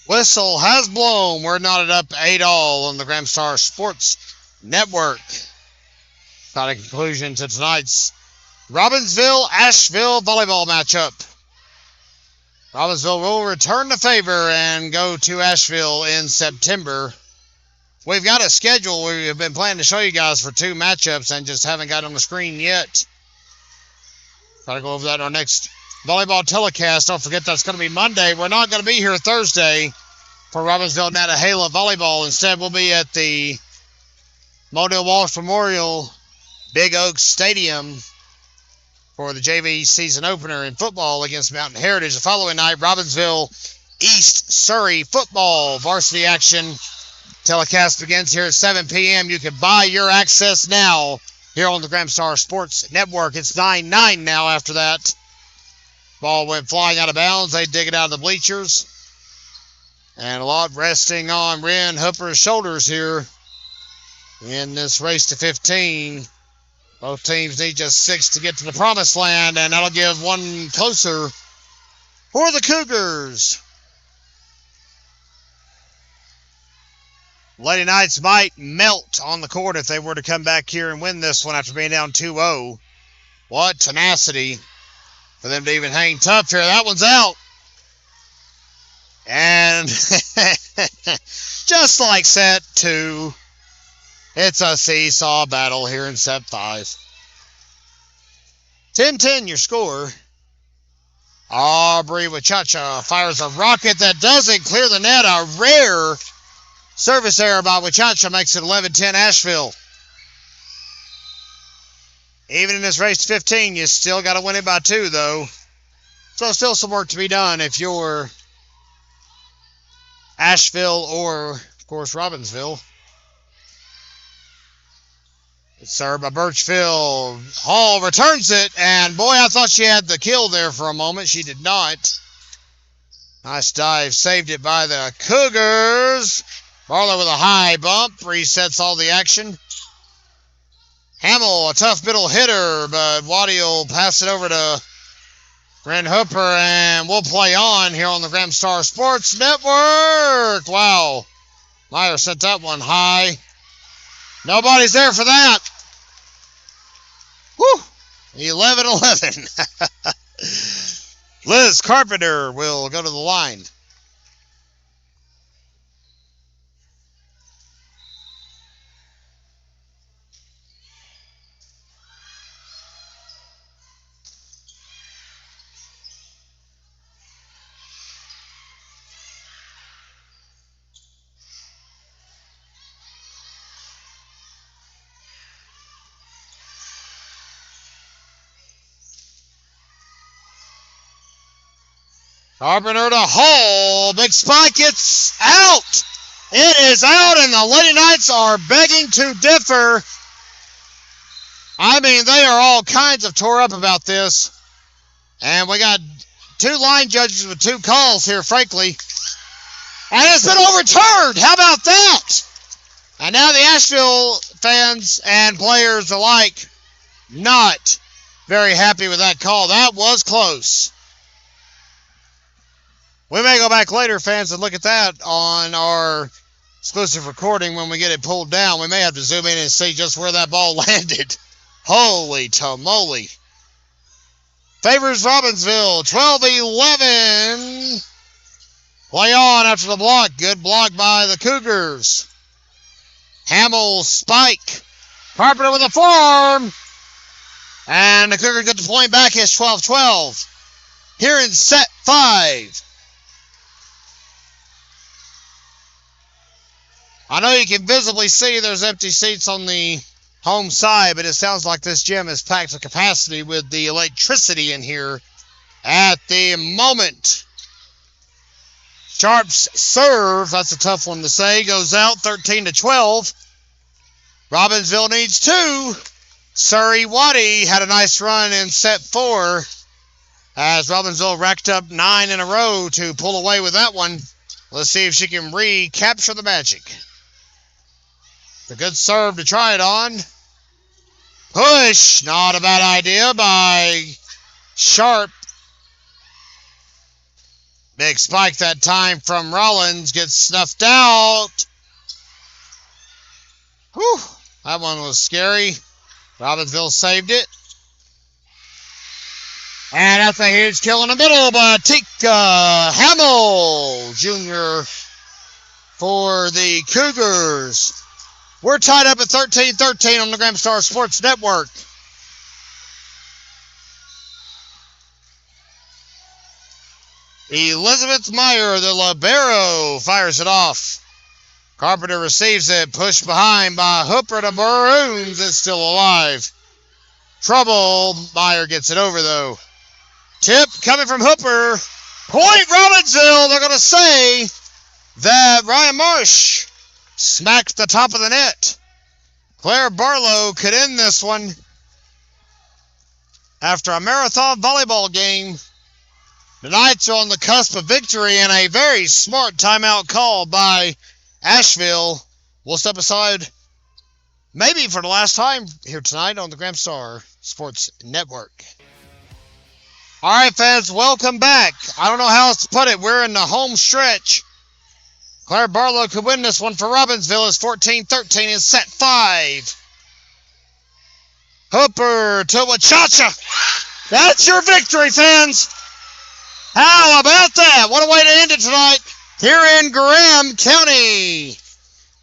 Whistle has blown. We're knotted up 8-all on the Graham Star Sports Network. Not a conclusion to tonight's Robbinsville-Asheville volleyball matchup. Robbinsville will return the favor and go to Asheville in September. We've got a schedule we've been planning to show you guys for 2 matchups and just haven't got on the screen yet. Got to go over that in our next volleyball telecast. Don't forget that's going to be Monday. We're not going to be here Thursday for Robbinsville Nantahala volleyball. Instead, we'll be at the Modell Walsh Memorial Big Oak Stadium for the JV season opener in football against Mountain Heritage. The following night, Robbinsville East Surrey football varsity action. Telecast begins here at 7 p.m. You can buy your access now here on the Graham Star Sports Network. It's 9-9 now after that. Ball went flying out of bounds. They dig it out of the bleachers. And a lot resting on Ren Hooper's shoulders here in this race to 15. Both teams need just 6 to get to the promised land, and that'll give one closer for the Cougars. Lady Knights might melt on the court if they were to come back here and win this one after being down 2-0. What tenacity for them to even hang tough here. That one's out. And just like set 2, it's a seesaw battle here in set 5. 10-10 your score. Aubrey Wachacha fires a rocket that doesn't clear the net. A rare service error by Wachacha makes it 11-10 Asheville. Even in this race to 15, you still got to win it by 2, though. So still some work to be done if you're Asheville or, of course, Robbinsville. It's served by Birchfield. Hall returns it, and boy, I thought she had the kill there for a moment. She did not. Nice dive. Saved it by the Cougars. Barlow with a high bump. Resets all the action. Hamill, a tough middle hitter, but Waddy will pass it over to Ren Hooper, and we'll play on here on the Graham Star Sports Network. Wow. Meyer sent that one high. Nobody's there for that. Whew. 11-11. Liz Carpenter will go to the line. Carpenter to Hall. Big spike. It's out. It is out, and the Lady Knights are begging to differ. I mean, they are all kinds of tore up about this. And we got 2 line judges with 2 calls here, frankly. And it's been overturned. How about that? And now the Asheville fans and players alike not very happy with that call. That was close. We may go back later, fans, and look at that on our exclusive recording when we get it pulled down. We may have to zoom in and see just where that ball landed. Holy tamale. Favors Robbinsville, 12-11. Play on after the block. Good block by the Cougars. Hamill spike. Carpenter with a forearm. And the Cougars get the point back. It's 12-12. Here in set 5. I know you can visibly see there's empty seats on the home side, but it sounds like this gym is packed to capacity with the electricity in here at the moment. Sharp's serve, that's a tough one to say, goes out 13-12. Robbinsville needs 2. Surrey Waddy had a nice run in set 4 as Robbinsville racked up 9 in a row to pull away with that one. Let's see if she can recapture the magic. A good serve to try it on. Push, not a bad idea by Sharp. Big spike that time from Rollins, gets snuffed out. Whew, that one was scary. Robbinsville saved it. And that's a huge kill in the middle by Tika Hamill Jr. for the Cougars. We're tied up at 13-13 on the Graham Star Sports Network. Elizabeth Meyer, the libero, fires it off. Carpenter receives it, pushed behind by Hooper to Maroons. It's still alive. Trouble. Meyer gets it over, though. Tip coming from Hooper. Point Robbinsville. They're going to say that Ryan Marsh smacked the top of the net. Claire Barlow could end this one after a marathon volleyball game. The Knights are on the cusp of victory, and a very smart timeout call by Asheville. We'll step aside maybe for the last time here tonight on the Graham Star Sports Network. All right, fans, welcome back. I don't know how else to put it. We're in the home stretch. Claire Barlow could win this one for Robbinsville. It's 14-13 in set 5. Hooper to Wachacha. That's your victory, fans. How about that? What a way to end it tonight here in Graham County.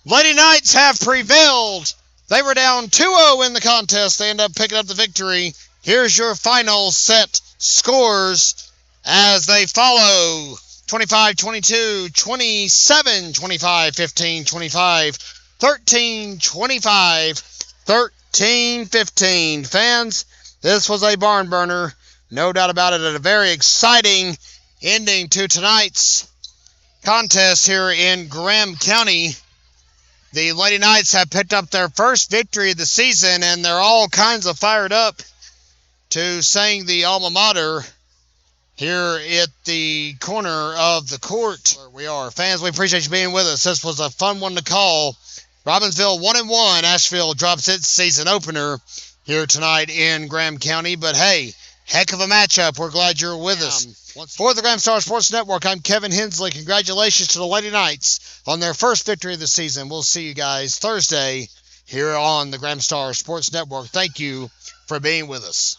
Lady Knights have prevailed. They were down 2-0 in the contest. They end up picking up the victory. Here's your final set scores as they follow. 25-22, 27-25, 15-25, 13-25, 13-15. Fans, this was a barn burner. No doubt about it, and a very exciting ending to tonight's contest here in Graham County. The Lady Knights have picked up their first victory of the season, and they're all kinds of fired up to sing the alma mater here at the corner of the court. Where we are. Fans, we appreciate you being with us. This was a fun one to call. Robbinsville 1-1. Asheville drops its season opener here tonight in Graham County. But hey, heck of a matchup. We're glad you're with us. For the Graham Star Sports Network, I'm Kevin Hensley. Congratulations to the Lady Knights on their first victory of the season. We'll see you guys Thursday here on the Graham Star Sports Network. Thank you for being with us.